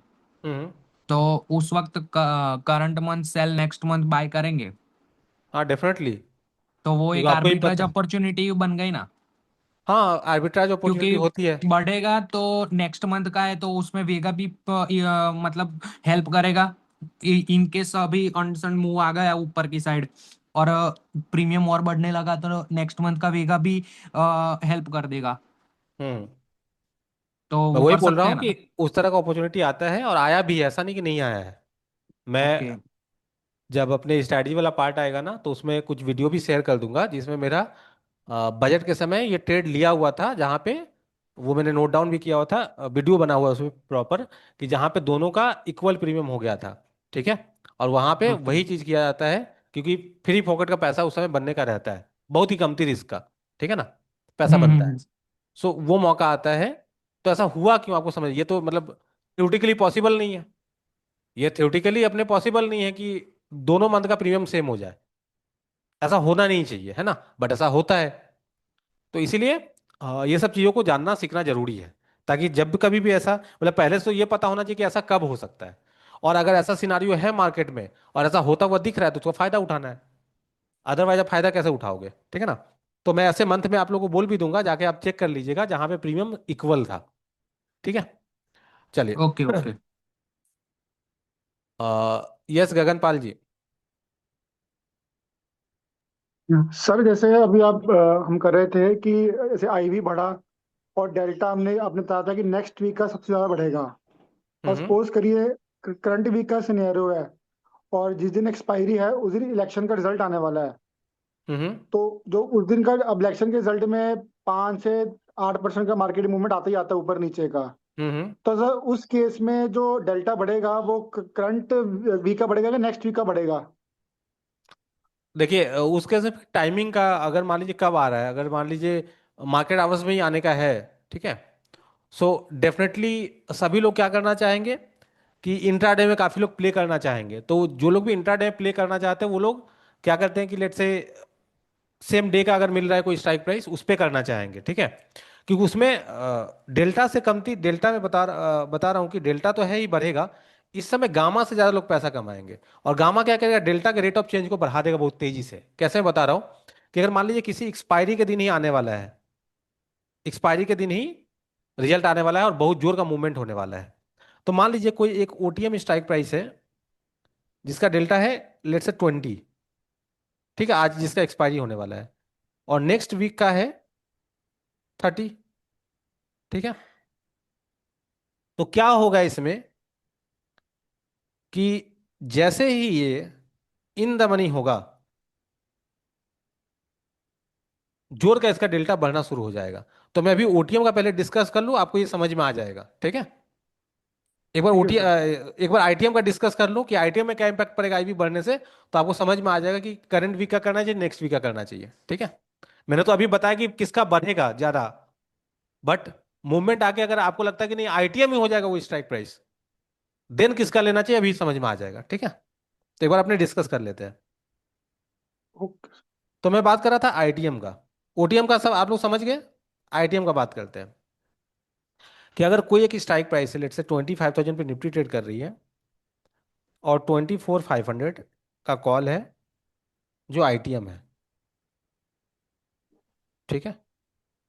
हम्म। तो उस वक्त current month sell next month buy करेंगे, हाँ डेफिनेटली, तो वो क्योंकि एक आपको ही आर्बिट्राज पता। अपॉर्चुनिटी बन गई ना। हाँ आर्बिट्राज अपॉर्चुनिटी क्योंकि होती है। बढ़ेगा तो नेक्स्ट मंथ का है तो उसमें वेगा भी मतलब हेल्प करेगा। इन केस अभी कंडीशन मूव आ गया ऊपर की साइड और प्रीमियम और बढ़ने लगा तो नेक्स्ट मंथ का वेगा भी हेल्प कर देगा। हम्म। तो मैं वो वही कर बोल रहा सकते हूँ हैं कि ना। उस तरह का अपॉर्चुनिटी आता है और आया भी है, ऐसा नहीं कि नहीं आया है। ओके। मैं जब अपने स्ट्रैटेजी वाला पार्ट आएगा ना तो उसमें कुछ वीडियो भी शेयर कर दूंगा जिसमें मेरा बजट के समय ये ट्रेड लिया हुआ था, जहाँ पे वो मैंने नोट डाउन भी किया हुआ था, वीडियो बना हुआ है उसमें प्रॉपर, कि जहाँ पे दोनों का इक्वल प्रीमियम हो गया था, ठीक है। और वहाँ पे ओके। वही चीज़ किया जाता है, क्योंकि फ्री पॉकेट का पैसा उस समय बनने का रहता है, बहुत ही कमती रिस्क का, ठीक है ना, पैसा बनता है। हम्म। सो वो मौका आता है। तो ऐसा हुआ क्यों आपको समझ, ये तो मतलब थ्योरेटिकली पॉसिबल नहीं है, ये थ्योरेटिकली अपने पॉसिबल नहीं है कि दोनों मंथ का प्रीमियम सेम हो जाए, ऐसा होना नहीं चाहिए है ना, बट ऐसा होता है। तो इसीलिए ये सब चीज़ों को जानना सीखना जरूरी है, ताकि जब कभी भी ऐसा, मतलब पहले से तो ये पता होना चाहिए कि ऐसा कब हो सकता है, और अगर ऐसा सिनारियो है मार्केट में और ऐसा होता हुआ दिख रहा है तो उसका फायदा उठाना है। अदरवाइज आप फायदा कैसे उठाओगे, ठीक है ना। तो मैं ऐसे मंथ में आप लोगों को बोल भी दूंगा, जाके आप चेक कर लीजिएगा जहां पे प्रीमियम इक्वल था, ठीक है। चलिए। ओके। ओके। यस गगनपाल जी। सर जैसे अभी आप हम कर रहे थे कि जैसे आईवी बढ़ा और डेल्टा हमने आपने बताया था कि नेक्स्ट वीक का सबसे ज्यादा बढ़ेगा। और हम्म सपोज करिए करंट वीक का सिनेरियो है और जिस दिन एक्सपायरी है उस दिन इलेक्शन का रिजल्ट आने वाला है। हम्म। तो जो उस दिन का अब इलेक्शन के रिजल्ट में 5 से 8% का मार्केट मूवमेंट आता ही आता है ऊपर नीचे का। हम्म। तो सर उस केस में जो डेल्टा बढ़ेगा वो करंट वीक का बढ़ेगा या नेक्स्ट वीक का बढ़ेगा? देखिए उसके सिर्फ टाइमिंग का, अगर मान लीजिए कब आ रहा है, अगर मान लीजिए मार्केट आवर्स में ही आने का है, ठीक है, सो डेफिनेटली सभी लोग क्या करना चाहेंगे कि इंट्राडे में काफ़ी लोग प्ले करना चाहेंगे। तो जो लोग भी इंट्राडे प्ले करना चाहते हैं वो लोग क्या करते हैं कि लेट से सेम डे का अगर मिल रहा है कोई स्ट्राइक प्राइस उस पे करना चाहेंगे, ठीक है, क्योंकि उसमें डेल्टा से कम थी। डेल्टा में बता रहा हूँ कि डेल्टा तो है ही बढ़ेगा, इस समय गामा से ज़्यादा लोग पैसा कमाएंगे। और गामा क्या करेगा, डेल्टा के रेट ऑफ चेंज को बढ़ा देगा बहुत तेजी से। कैसे मैं बता रहा हूँ कि अगर मान लीजिए किसी एक्सपायरी के दिन ही आने वाला है, एक्सपायरी के दिन ही रिजल्ट आने वाला है और बहुत जोर का मूवमेंट होने वाला है, तो मान लीजिए कोई एक ओटीएम स्ट्राइक प्राइस है जिसका डेल्टा है लेट से 20, ठीक है, आज जिसका एक्सपायरी होने वाला है, और नेक्स्ट वीक का है 30, ठीक है। तो क्या होगा इसमें कि जैसे ही ये इन द मनी होगा, जोर का इसका डेल्टा बढ़ना शुरू हो जाएगा। तो मैं अभी ओटीएम का पहले डिस्कस कर लूं, आपको ये समझ में आ जाएगा, ठीक है। एक बार ठीक है सर। एक बार आईटीएम का डिस्कस कर लूं कि आईटीएम में क्या इंपैक्ट पड़ेगा आईबी बढ़ने से, तो आपको समझ में आ जाएगा कि करंट वीक का करना चाहिए, नेक्स्ट वीक का करना चाहिए, ठीक है। मैंने तो अभी बताया कि किसका बढ़ेगा ज्यादा, बट मूवमेंट आके अगर आपको लगता है कि नहीं आईटीएम ही हो जाएगा वो स्ट्राइक प्राइस, देन किसका लेना चाहिए अभी समझ में आ जाएगा, ठीक है। तो एक बार अपने डिस्कस कर लेते हैं। ओके। तो मैं बात कर रहा था आईटीएम का। ओटीएम का सब आप लोग समझ गए, आईटीएम का बात करते हैं कि अगर कोई एक स्ट्राइक प्राइस है लेट से 25,000 पे निफ्टी ट्रेड कर रही है और 24,500 का कॉल है जो आईटीएम है, ठीक है,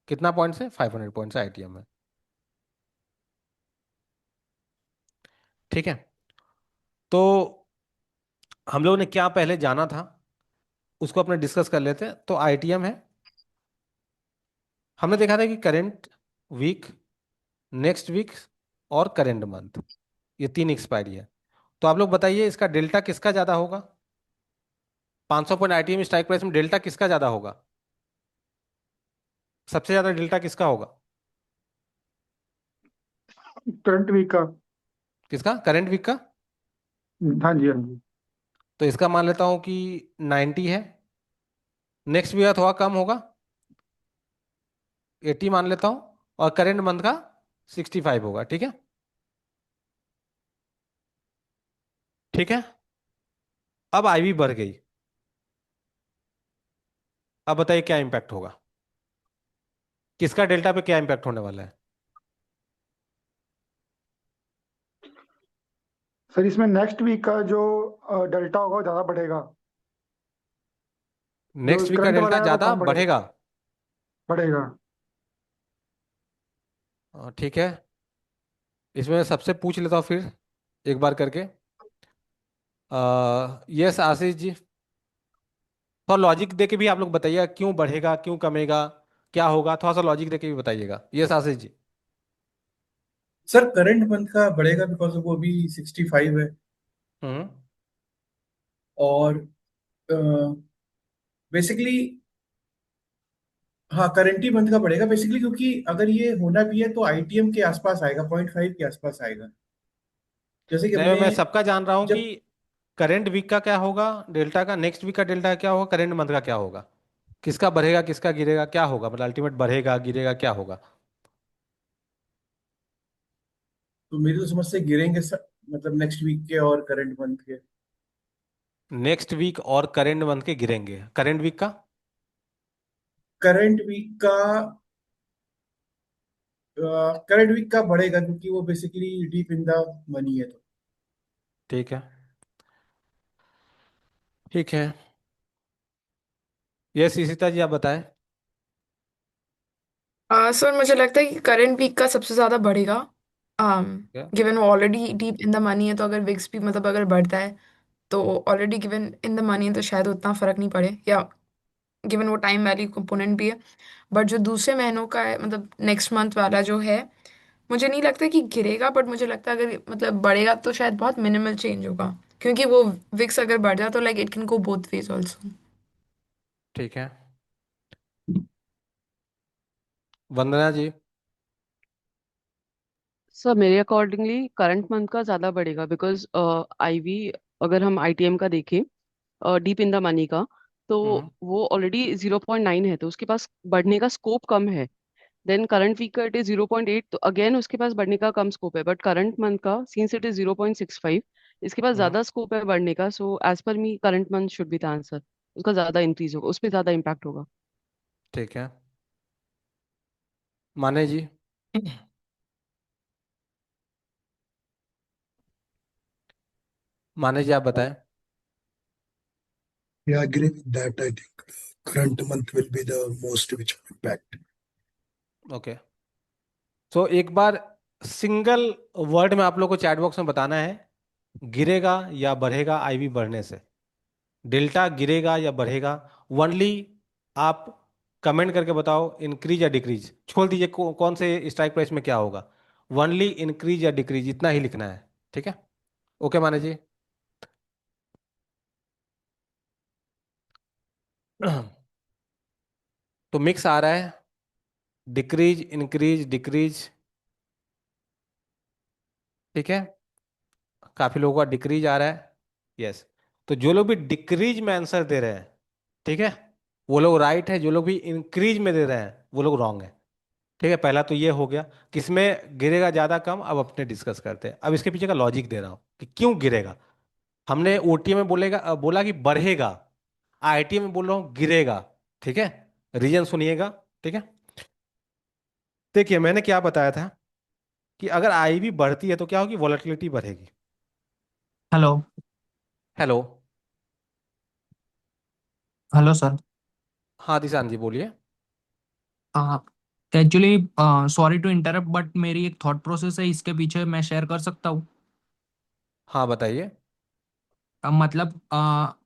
कितना पॉइंट से 500 पॉइंट से आईटीएम है, ठीक है। तो हम लोगों ने क्या पहले जाना था उसको अपने डिस्कस कर लेते हैं। तो आईटीएम है, हमने देखा था कि करेंट वीक, नेक्स्ट वीक और करेंट मंथ, ये तीन एक्सपायरी है। तो आप लोग बताइए इसका डेल्टा किसका ज्यादा होगा, 500 पॉइंट आईटीएम स्ट्राइक प्राइस में डेल्टा किसका ज्यादा होगा, सबसे ज्यादा डेल्टा किसका होगा, करंट वीक का। किसका, करंट वीक का। हाँ जी, हाँ जी। तो इसका मान लेता हूं कि 90 है, नेक्स्ट वीक का थोड़ा कम होगा, 80 मान लेता हूं, और करेंट मंथ का 65 होगा, ठीक है, ठीक है। अब आईवी बढ़ गई, अब बताइए क्या इंपैक्ट होगा, किसका डेल्टा पे क्या इंपैक्ट होने वाला है। सर इसमें नेक्स्ट वीक का जो डेल्टा होगा वो ज़्यादा बढ़ेगा, जो नेक्स्ट वीक का करंट वाला डेल्टा है वो ज्यादा कम बढ़ेगा। बढ़ेगा, बढ़ेगा। ठीक है। इसमें सबसे पूछ लेता हूँ फिर एक बार करके। यस आशीष जी, थोड़ा लॉजिक दे के भी आप लोग बताइएगा क्यों बढ़ेगा क्यों कमेगा, क्या होगा, थोड़ा सा लॉजिक दे के भी बताइएगा। Yes Ashish ji. Sir current month का बढ़ेगा बिकॉज वो अभी 65 है। हम्म। और बेसिकली हाँ करंट ही मंथ का बढ़ेगा बेसिकली, क्योंकि अगर ये होना भी है तो आईटीएम के आसपास आएगा, 0.5 के आसपास आएगा। जैसे कि नहीं, हमने मैं सबका जान रहा हूँ कि जब करंट वीक का क्या होगा डेल्टा का, नेक्स्ट वीक का डेल्टा क्या होगा, करंट मंथ का क्या होगा, किसका बढ़ेगा किसका गिरेगा, क्या होगा, मतलब अल्टीमेट बढ़ेगा गिरेगा क्या होगा। तो मेरी तो समझ से गिरेंगे मतलब नेक्स्ट वीक के और करंट मंथ के। नेक्स्ट वीक और करंट मंथ के गिरेंगे, करंट वीक का। करंट वीक का करंट वीक का बढ़ेगा क्योंकि वो basically deep in the money है तो। ठीक है, ठीक है। यस इशिता जी आप बताएं। सर मुझे लगता है कि करंट वीक का सबसे ज्यादा बढ़ेगा। क्या? गिवन वो already deep in the money है, तो अगर विक्स भी मतलब अगर बढ़ता है तो already given in the money है तो शायद उतना फर्क नहीं पड़े, या गिवन वो टाइम वैल्यू कंपोनेंट भी है। बट जो दूसरे महीनों का है, मतलब नेक्स्ट मंथ वाला जो है, मुझे नहीं लगता कि गिरेगा, बट मुझे लगता है अगर मतलब बढ़ेगा तो शायद बहुत मिनिमल चेंज होगा, क्योंकि वो विक्स अगर बढ़ जाए तो like it can go both ways also. ठीक है, वंदना जी। सर मेरे अकॉर्डिंगली करंट मंथ का ज्यादा बढ़ेगा, बिकॉज आईवी, अगर हम आईटीएम का देखें, डीप इन द मनी का, तो हम्म। वो ऑलरेडी 0.9 है, तो उसके पास बढ़ने का स्कोप कम है। देन करंट वीक का इट इज 0.8, तो अगेन उसके पास बढ़ने का कम स्कोप है। बट करंट मंथ का सिंस इट इज 0.65, इसके पास हम्म। ज्यादा स्कोप है बढ़ने का। So as per me current month should be the answer. उसका ज्यादा इंक्रीज होगा, उस पर ज्यादा इम्पैक्ट होगा। ठीक है, माने जी। माने जी, आप बताएं। Yeah, I agree with that. I think current month will be the most which will impact. Okay, तो एक बार सिंगल वर्ड में आप लोग को चैट बॉक्स में बताना है, गिरेगा या बढ़ेगा आईवी बढ़ने से। डेल्टा गिरेगा या बढ़ेगा, ओनली आप कमेंट करके बताओ, इंक्रीज या डिक्रीज। छोड़ दीजिए कौन से स्ट्राइक प्राइस में क्या होगा, ओनली इंक्रीज या डिक्रीज इतना ही लिखना है। ठीक है, ओके माने जी। तो मिक्स आ रहा है, डिक्रीज इंक्रीज डिक्रीज। ठीक है, काफी लोगों का डिक्रीज आ रहा है। यस, तो जो लोग भी डिक्रीज में आंसर दे रहे हैं, ठीक है, वो लोग राइट है। जो लोग भी इंक्रीज में दे रहे हैं वो लोग रॉन्ग है। ठीक है, पहला तो ये हो गया, किसमें गिरेगा ज्यादा कम। अब अपने डिस्कस करते हैं, अब इसके पीछे का लॉजिक दे रहा हूं कि क्यों गिरेगा। हमने ओटीएम में बोला कि बढ़ेगा, आईटीएम में बोल रहा हूं गिरेगा। ठीक है, रीजन सुनिएगा। ठीक है, देखिए मैंने क्या बताया था कि अगर आईवी बढ़ती है तो क्या होगी, वॉलेटिलिटी बढ़ेगी। हेलो। हेलो। Hello sir. हाँ दिशान जी बोलिए। Actually sorry to interrupt, but मेरी एक थॉट प्रोसेस है इसके पीछे, मैं शेयर कर सकता हूँ। हाँ बताइए। मतलब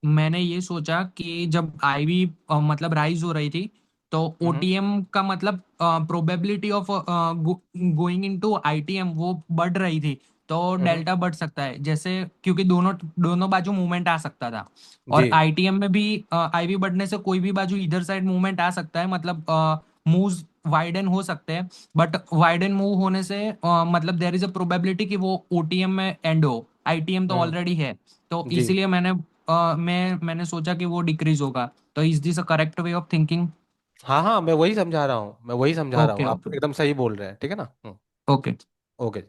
मैंने ये सोचा कि जब आईवी मतलब राइज हो रही थी, तो हम्म। ओटीएम का मतलब probability of going into ITM वो बढ़ रही थी। तो हम्म। डेल्टा बढ़ सकता है, जैसे क्योंकि दोनों दोनों बाजू मूवमेंट आ सकता था। जी। और आईटीएम में भी आईवी बढ़ने से कोई भी बाजू इधर साइड मूवमेंट आ सकता है, मतलब मूव्स वाइडन हो सकते हैं। बट वाइडन मूव होने से मतलब देयर इज अ प्रोबेबिलिटी कि वो ओटीएम में एंड हो, आईटीएम तो हम्म। ऑलरेडी है। तो जी। इसीलिए मैंने सोचा कि वो डिक्रीज होगा। तो is this a correct way of thinking? हाँ हाँ, मैं वही समझा रहा हूँ, मैं वही समझा रहा हूँ, ओके आप ओके एकदम सही बोल रहे हैं। ठीक है ना। ओके। ओके।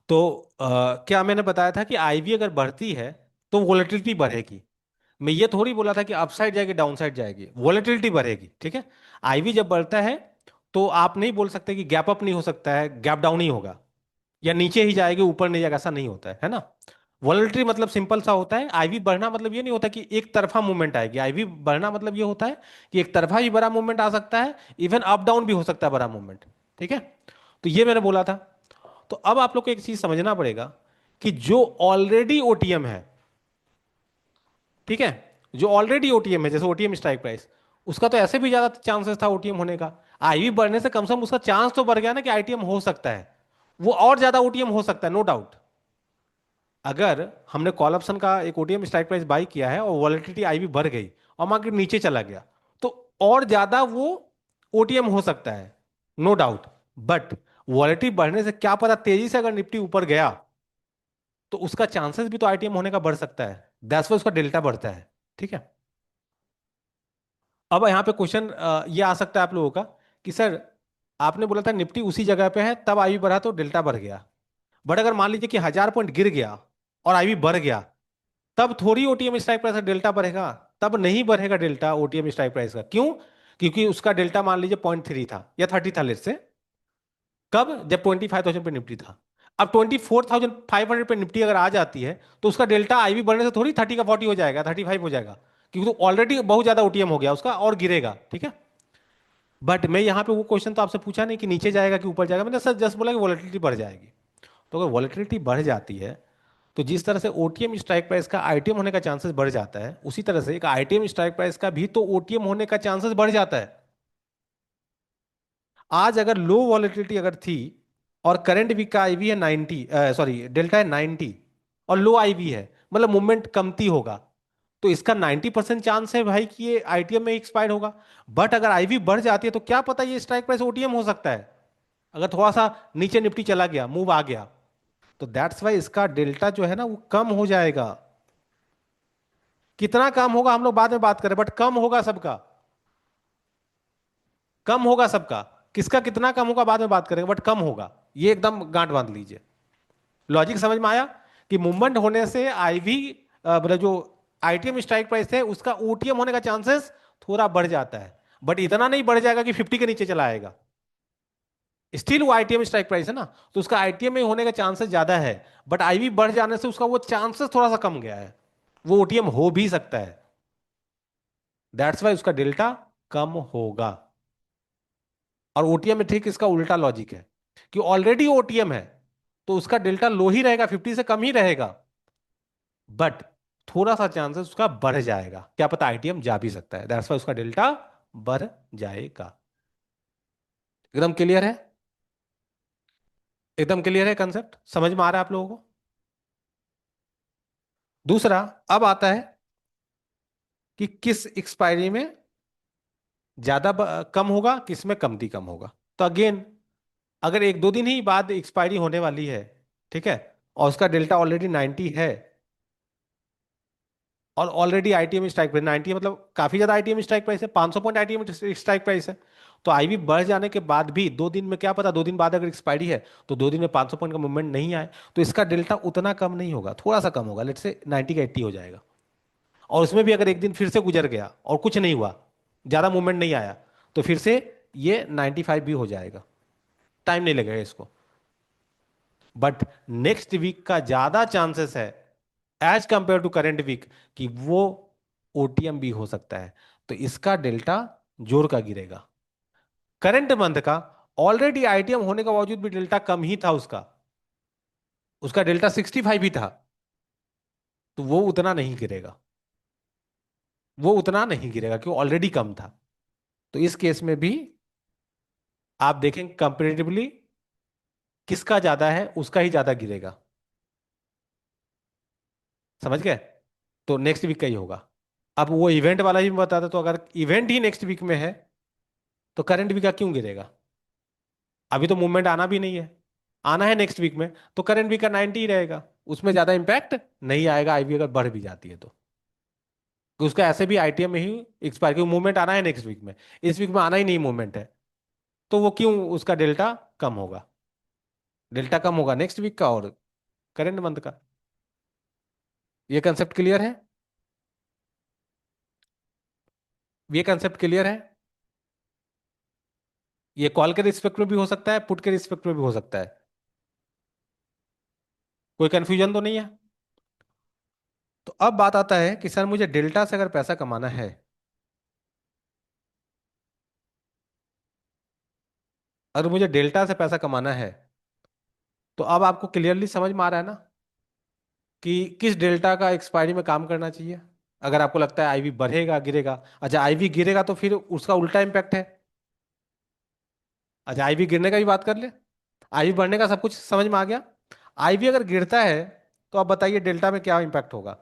तो क्या मैंने बताया था कि आईवी अगर बढ़ती है तो वोलेटिलिटी बढ़ेगी। मैं ये थोड़ी बोला था कि अपसाइड जाएगी डाउन साइड जाएगी, वोलेटिलिटी बढ़ेगी। ठीक है, आईवी जब बढ़ता है तो आप नहीं बोल सकते कि गैप अप नहीं हो सकता है, गैप डाउन ही होगा, या नीचे ही जाएगी ऊपर नहीं जाएगा, ऐसा नहीं होता है ना। वॉलेटिलिटी मतलब सिंपल सा होता है, आईवी बढ़ना मतलब ये नहीं होता कि एक तरफा मूवमेंट आएगी। आईवी बढ़ना मतलब ये होता है कि एक तरफा भी बड़ा मूवमेंट आ सकता है, इवन अप डाउन भी हो सकता है बड़ा मूवमेंट। ठीक है, तो ये मैंने बोला था। तो अब आप लोग को एक चीज समझना पड़ेगा कि जो ऑलरेडी ओटीएम है, ठीक है, जो ऑलरेडी ओटीएम है, जैसे ओटीएम स्ट्राइक प्राइस, उसका तो ऐसे भी ज्यादा चांसेस था ओटीएम होने का। आईवी बढ़ने से कम से कम उसका चांस तो बढ़ गया ना कि आईटीएम हो सकता है, वो और ज्यादा ओटीएम हो सकता है, नो डाउट। अगर हमने कॉल ऑप्शन का एक ओटीएम स्ट्राइक प्राइस बाई किया है और वॉलेटिलिटी आईवी बढ़ गई और मार्केट नीचे चला गया, तो और ज्यादा वो ओटीएम हो सकता है, नो डाउट। बट वॉलेटिलिटी बढ़ने से क्या पता, तेजी से अगर निफ्टी ऊपर गया तो उसका चांसेस भी तो आईटीएम होने का बढ़ सकता है, दैट्स व्हाई उसका डेल्टा बढ़ता है। ठीक है, अब यहाँ पे क्वेश्चन ये आ सकता है आप लोगों का कि सर आपने बोला था निफ्टी उसी जगह पे है तब आईवी बढ़ा तो डेल्टा बढ़ गया, बट अगर मान लीजिए कि 1000 पॉइंट गिर गया और आईवी बढ़ गया, तब थोड़ी ओटीएम स्ट्राइक प्राइस का डेल्टा बढ़ेगा। तब नहीं बढ़ेगा डेल्टा ओटीएम स्ट्राइक प्राइस का। क्यों? क्योंकि उसका डेल्टा मान लीजिए 0.3 था या 30 था, लेट से। कब? जब 25,000 पे निफ्टी था। अब 24,500 पे निफ्टी अगर आ जाती है तो उसका डेल्टा आईवी बढ़ने से थोड़ी 30 का 40 हो जाएगा, 35 हो जाएगा, क्योंकि तो ऑलरेडी बहुत ज्यादा ओटीएम हो गया उसका और गिरेगा। ठीक है, बट मैं यहाँ पे वो क्वेश्चन तो आपसे पूछा नहीं कि नीचे जाएगा कि ऊपर जाएगा, मैंने सर जस्ट बोला कि वॉलेटिलिटी बढ़ जाएगी। तो अगर वॉलेटिलिटी बढ़ जाती है तो जिस तरह से ओटीएम स्ट्राइक प्राइस का आईटीएम होने का चांसेस बढ़ जाता है, उसी तरह से एक आईटीएम स्ट्राइक प्राइस का भी तो ओटीएम होने का चांसेस बढ़ जाता है। आज अगर लो वॉलेटिलिटी अगर थी और करंट वीक का आईवी है 90, सॉरी डेल्टा है 90 और लो आईवी है, मतलब मूवमेंट कमती होगा, तो इसका 90% चांस है भाई कि ये आईटीएम में एक्सपायर होगा। बट अगर आईवी बढ़ जाती है तो क्या पता ये स्ट्राइक प्राइस ओटीएम हो सकता है, अगर थोड़ा सा नीचे निफ्टी चला गया, मूव आ गया, तो दैट्स वाई इसका डेल्टा जो है ना वो कम हो जाएगा। कितना कम होगा हम लोग बाद में बात करें, बट कम होगा सबका, कम होगा सबका। किसका कितना कम होगा बाद में बात करेंगे, बट कम होगा, ये एकदम गांठ बांध लीजिए। लॉजिक समझ में आया कि मूवमेंट होने से आईवी मतलब जो आईटीएम स्ट्राइक प्राइस है उसका ओटीएम होने का चांसेस थोड़ा बढ़ जाता है, बट इतना नहीं बढ़ जाएगा कि 50 के नीचे चला आएगा। स्टिल वो आईटीएम स्ट्राइक प्राइस है ना, तो उसका आईटीएम में होने का चांसेस ज्यादा है, बट आईवी बढ़ जाने से उसका वो चांसेस थोड़ा सा कम गया है, वो ओटीएम हो भी सकता है। दैट्स वाई उसका डेल्टा कम होगा। और ओटीएम में ठीक इसका उल्टा लॉजिक है कि ऑलरेडी ओटीएम है तो उसका डेल्टा लो ही रहेगा, 50 से कम ही रहेगा, बट थोड़ा सा चांसेस उसका बढ़ जाएगा, क्या पता आईटीएम जा भी सकता है, दैट्स वाई उसका डेल्टा बढ़ जाएगा। एकदम क्लियर है? एकदम क्लियर है? कंसेप्ट समझ में आ रहा है आप लोगों को? दूसरा अब आता है कि किस एक्सपायरी में ज्यादा कम होगा, किस में कम दी कम होगा। तो अगेन अगर एक दो दिन ही बाद एक्सपायरी होने वाली है, ठीक है, और उसका डेल्टा ऑलरेडी 90 है, और ऑलरेडी आईटीएम स्ट्राइक प्राइस 90 मतलब काफी ज्यादा आईटीएम स्ट्राइक प्राइस है, 500 पॉइंट आईटीएम स्ट्राइक प्राइस है, तो आईवी बढ़ जाने के बाद भी दो दिन में क्या पता, दो दिन बाद अगर एक्सपायरी है तो दो दिन में 500 पॉइंट का मूवमेंट नहीं आए, तो इसका डेल्टा उतना कम नहीं होगा, थोड़ा सा कम होगा, लेट से 90 का 80 हो जाएगा। और उसमें भी अगर एक दिन फिर से गुजर गया और कुछ नहीं हुआ, ज्यादा मूवमेंट नहीं आया, तो फिर से ये 95 भी हो जाएगा, टाइम नहीं लगेगा इसको। बट नेक्स्ट वीक का ज्यादा चांसेस है as compare to current week कि वो ओटीएम भी हो सकता है, तो इसका डेल्टा जोर का गिरेगा। करंट मंथ का ऑलरेडी आईटीएम होने के बावजूद भी डेल्टा कम ही था, उसका उसका डेल्टा 65 ही था, तो वो उतना नहीं गिरेगा, वो उतना नहीं गिरेगा क्यों, ऑलरेडी कम था। तो इस केस में भी आप देखें कंपेरेटिवली किसका ज्यादा है उसका ही ज्यादा गिरेगा, समझ गए? तो नेक्स्ट वीक का ही होगा। अब वो इवेंट वाला ही मैं बता था, तो अगर इवेंट ही नेक्स्ट वीक में है तो करंट वीक का क्यों गिरेगा? अभी तो मूवमेंट आना भी नहीं है, आना है नेक्स्ट वीक में, तो करंट वीक का 90 ही रहेगा, उसमें ज्यादा इंपैक्ट नहीं आएगा आईवी अगर बढ़ भी जाती है तो उसका ऐसे भी आईटीएम में ही एक्सपायर, क्योंकि मूवमेंट आना है नेक्स्ट वीक में, इस वीक में आना ही नहीं मूवमेंट है, तो वो क्यों उसका डेल्टा कम होगा, डेल्टा कम होगा नेक्स्ट वीक का और करंट मंथ का। ये कंसेप्ट क्लियर है? ये कंसेप्ट क्लियर है? ये कॉल के रिस्पेक्ट में भी हो सकता है, पुट के रिस्पेक्ट में भी हो सकता है, कोई कंफ्यूजन तो नहीं है? तो अब बात आता है कि सर मुझे डेल्टा से अगर पैसा कमाना है, अगर मुझे डेल्टा से पैसा कमाना है, तो अब आपको क्लियरली समझ में आ रहा है ना कि किस डेल्टा का एक्सपायरी में काम करना चाहिए। अगर आपको लगता है आईवी बढ़ेगा गिरेगा, अच्छा आईवी गिरेगा तो फिर उसका उल्टा इंपैक्ट है। अच्छा आईवी गिरने का भी बात कर ले, आईवी बढ़ने का सब कुछ समझ में आ गया। आईवी अगर गिरता है तो आप बताइए डेल्टा में क्या इंपैक्ट होगा।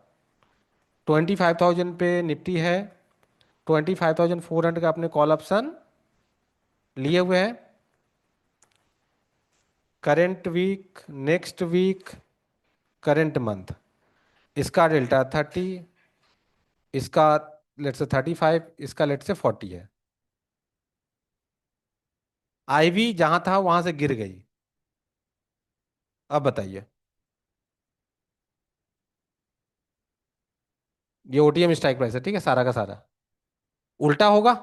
25,000 पे निफ्टी है, 25,400 का अपने कॉल ऑप्शन लिए हुए हैं, current week, next week, current month, इसका डेल्टा 30, इसका लेट से 35, इसका लेट से 40 है। आईवी जहां था वहां से गिर गई, अब बताइए ये ओटीएम स्ट्राइक प्राइस है, ठीक है, सारा का सारा उल्टा होगा,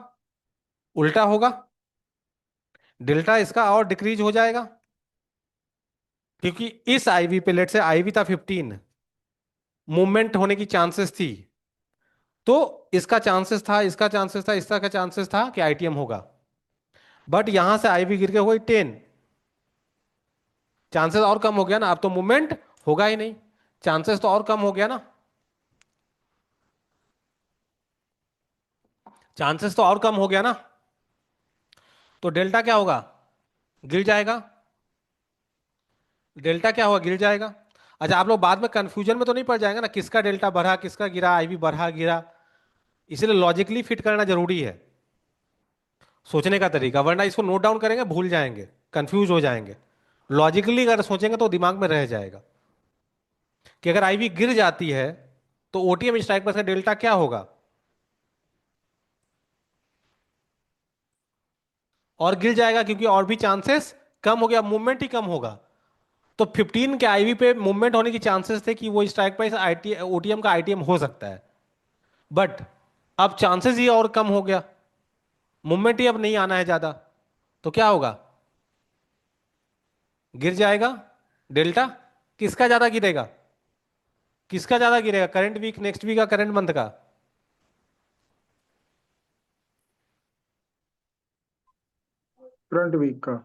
उल्टा होगा, डेल्टा इसका और डिक्रीज हो जाएगा, क्योंकि इस आईवी पे लेट से आईवी था 15, मूवमेंट होने की चांसेस थी, तो इसका चांसेस था, इसका चांसेस था, इसका का चांसेस था कि आईटीएम होगा, बट यहां से आईवी गिर के हुई 10, चांसेस और कम हो गया ना, अब तो मूवमेंट होगा ही नहीं, चांसेस तो और कम हो गया ना, चांसेस तो और कम हो गया ना, तो डेल्टा क्या होगा, गिर जाएगा, डेल्टा क्या होगा, गिर जाएगा। अच्छा, आप लोग बाद में कंफ्यूजन में तो नहीं पड़ जाएंगे ना, किसका डेल्टा बढ़ा किसका गिरा, आईवी बढ़ा गिरा। इसलिए लॉजिकली फिट करना जरूरी है, सोचने का तरीका, वरना इसको नोट डाउन करेंगे भूल जाएंगे, कंफ्यूज हो जाएंगे। लॉजिकली अगर सोचेंगे तो दिमाग में रह जाएगा कि अगर आईवी गिर जाती है तो ओटीएम स्ट्राइक प्राइस का डेल्टा क्या होगा, और गिर जाएगा क्योंकि और भी चांसेस कम हो गया, मूवमेंट ही कम होगा। तो 15 के आईवी पे मूवमेंट होने की चांसेस थे कि वो स्ट्राइक प्राइस आईटी ओटीएम का आईटीएम हो सकता है, बट अब चांसेस ही और कम हो गया, मूवमेंट ही अब नहीं आना है ज्यादा, तो क्या होगा, गिर जाएगा डेल्टा। किसका ज्यादा गिरेगा, किसका ज्यादा गिरेगा, करंट वीक, नेक्स्ट वीक का, करंट मंथ का? करंट वीक का।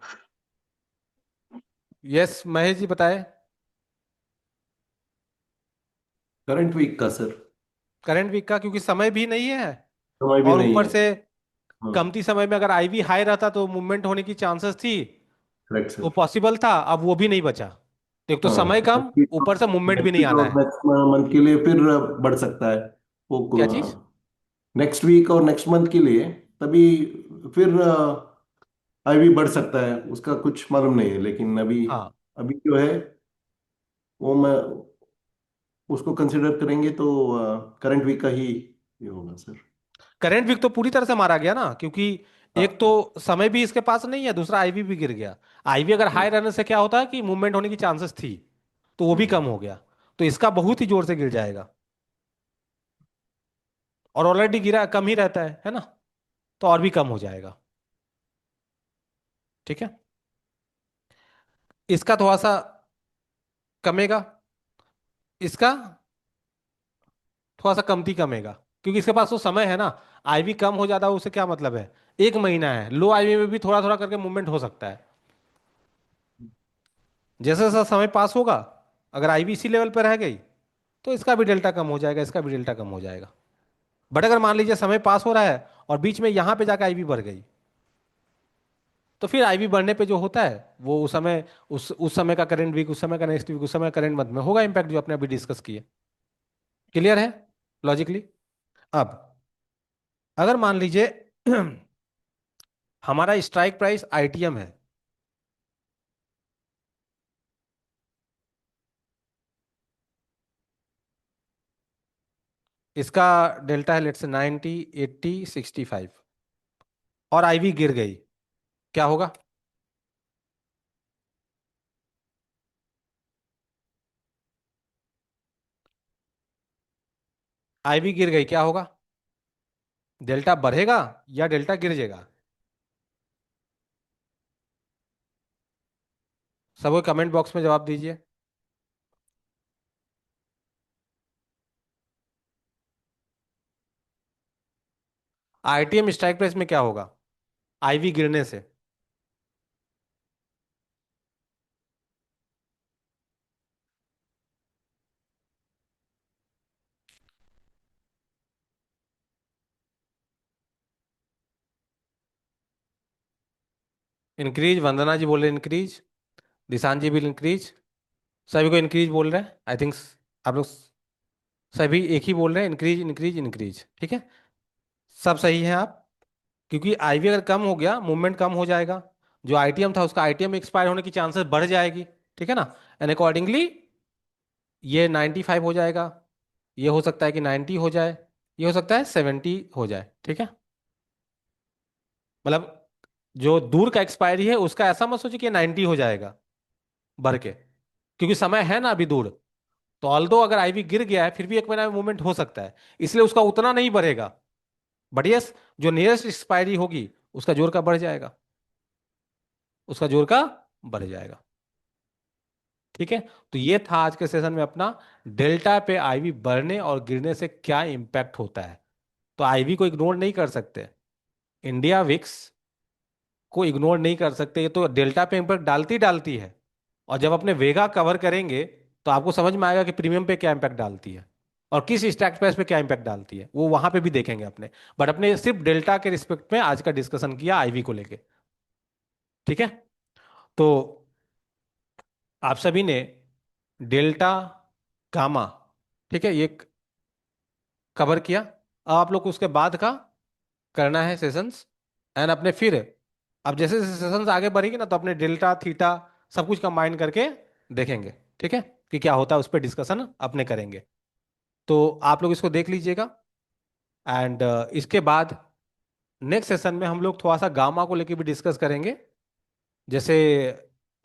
यस महेश जी बताए। करंट वीक का सर। करंट वीक का, क्योंकि समय भी नहीं है, समय भी और नहीं ऊपर है। से हाँ, कमती समय में अगर आईवी हाई रहता तो मूवमेंट होने की चांसेस थी, करेक्ट वो सर। पॉसिबल था, अब वो भी नहीं बचा। तो एक तो हाँ, समय कम, ऊपर से मूवमेंट भी नेक्स्ट नहीं वीक आना और है। नेक्स्ट मंथ के लिए फिर बढ़ सकता है क्या वो। चीज? नेक्स्ट वीक और नेक्स्ट मंथ के लिए तभी फिर आईवी बढ़ सकता है, उसका कुछ मालूम नहीं है, लेकिन अभी हाँ, अभी जो है वो मैं उसको कंसिडर करेंगे तो करंट वीक का ही ये होगा सर। करंट वीक तो पूरी तरह से मारा गया ना, क्योंकि एक तो हाँ, समय भी इसके पास नहीं है, दूसरा आईवी भी गिर गया। आईवी अगर हाई रहने से क्या होता है कि मूवमेंट होने की चांसेस थी, तो वो भी कम हो गया, तो इसका बहुत ही जोर से गिर जाएगा, और ऑलरेडी गिरा कम ही रहता है ना, तो और भी कम हो जाएगा। ठीक है, इसका थोड़ा सा कमेगा, इसका थोड़ा सा कमती कमेगा, क्योंकि इसके पास तो समय है ना। आईवी कम हो जाता है उससे क्या मतलब है, एक महीना है, लो आईवी में भी थोड़ा थोड़ा करके मूवमेंट हो सकता है। जैसे जैसा समय पास होगा, अगर आईवी इसी लेवल पर रह गई तो इसका भी डेल्टा कम हो जाएगा, इसका भी डेल्टा कम हो जाएगा। बट अगर मान लीजिए समय पास हो रहा है और बीच में यहां पे जाकर आईवी बढ़ गई, तो फिर आईवी बढ़ने पे जो होता है वो उस समय, उस समय का करंट वीक, उस समय का नेक्स्ट वीक, उस समय करंट मंथ में होगा इंपैक्ट, जो आपने अभी डिस्कस किए। क्लियर है लॉजिकली? अब अगर मान लीजिए हमारा स्ट्राइक प्राइस आईटीएम है, इसका डेल्टा है लेट्स से 90, 80, 65, और आईवी गिर गई, क्या होगा? आईवी गिर गई, क्या होगा, डेल्टा बढ़ेगा या डेल्टा गिर जाएगा? सब कमेंट बॉक्स में जवाब दीजिए। आईटीएम स्ट्राइक प्राइस में क्या होगा आईवी गिरने से? इंक्रीज, वंदना जी बोल रहे इंक्रीज, दिशान जी भी इंक्रीज, सभी को इंक्रीज बोल रहे हैं आई थिंक। आप लोग सभी एक ही बोल रहे हैं, इंक्रीज इंक्रीज इंक्रीज, ठीक है, सब सही है आप। क्योंकि आईवी अगर कम हो गया, मूवमेंट कम हो जाएगा, जो आईटीएम था उसका आईटीएम एक्सपायर होने की चांसेस बढ़ जाएगी, ठीक है ना। एंड अकॉर्डिंगली ये 95 हो जाएगा, ये हो सकता है कि 90 हो जाए, ये हो सकता है 70 हो जाए, ठीक है। मतलब जो दूर का एक्सपायरी है उसका ऐसा मत सोचिए कि 90 हो जाएगा बढ़ के, क्योंकि समय है ना अभी दूर। तो ऑल्दो अगर आईवी गिर गया है फिर भी एक महीना में मूवमेंट हो सकता है, इसलिए उसका उतना नहीं बढ़ेगा। बट यस, जो नियरेस्ट एक्सपायरी होगी उसका जोर का बढ़ जाएगा, उसका जोर का बढ़ जाएगा, ठीक है। तो ये था आज के सेशन में अपना, डेल्टा पे आईवी बढ़ने और गिरने से क्या इंपैक्ट होता है। तो आईवी को इग्नोर नहीं कर सकते, इंडिया विक्स को इग्नोर नहीं कर सकते, ये तो डेल्टा पे इम्पैक्ट डालती डालती है। और जब अपने वेगा कवर करेंगे तो आपको समझ में आएगा कि प्रीमियम पे क्या इंपैक्ट डालती है और किस स्टैक प्राइस पे क्या इंपैक्ट डालती है, वो वहां पे भी देखेंगे अपने। बट अपने सिर्फ डेल्टा के रिस्पेक्ट में आज का डिस्कशन किया आईवी को लेके, ठीक है। तो आप सभी ने डेल्टा, गामा, ठीक है, ये कवर किया। अब आप लोग को उसके बाद का करना है सेशंस, एंड अपने फिर अब जैसे जैसे सेशंस आगे बढ़ेगी ना, तो अपने डेल्टा थीटा सब कुछ कंबाइन करके देखेंगे, ठीक है, कि क्या होता है, उस पर डिस्कशन अपने करेंगे। तो आप लोग इसको देख लीजिएगा। एंड इसके बाद नेक्स्ट सेशन में हम लोग थोड़ा सा गामा को लेके भी डिस्कस करेंगे। जैसे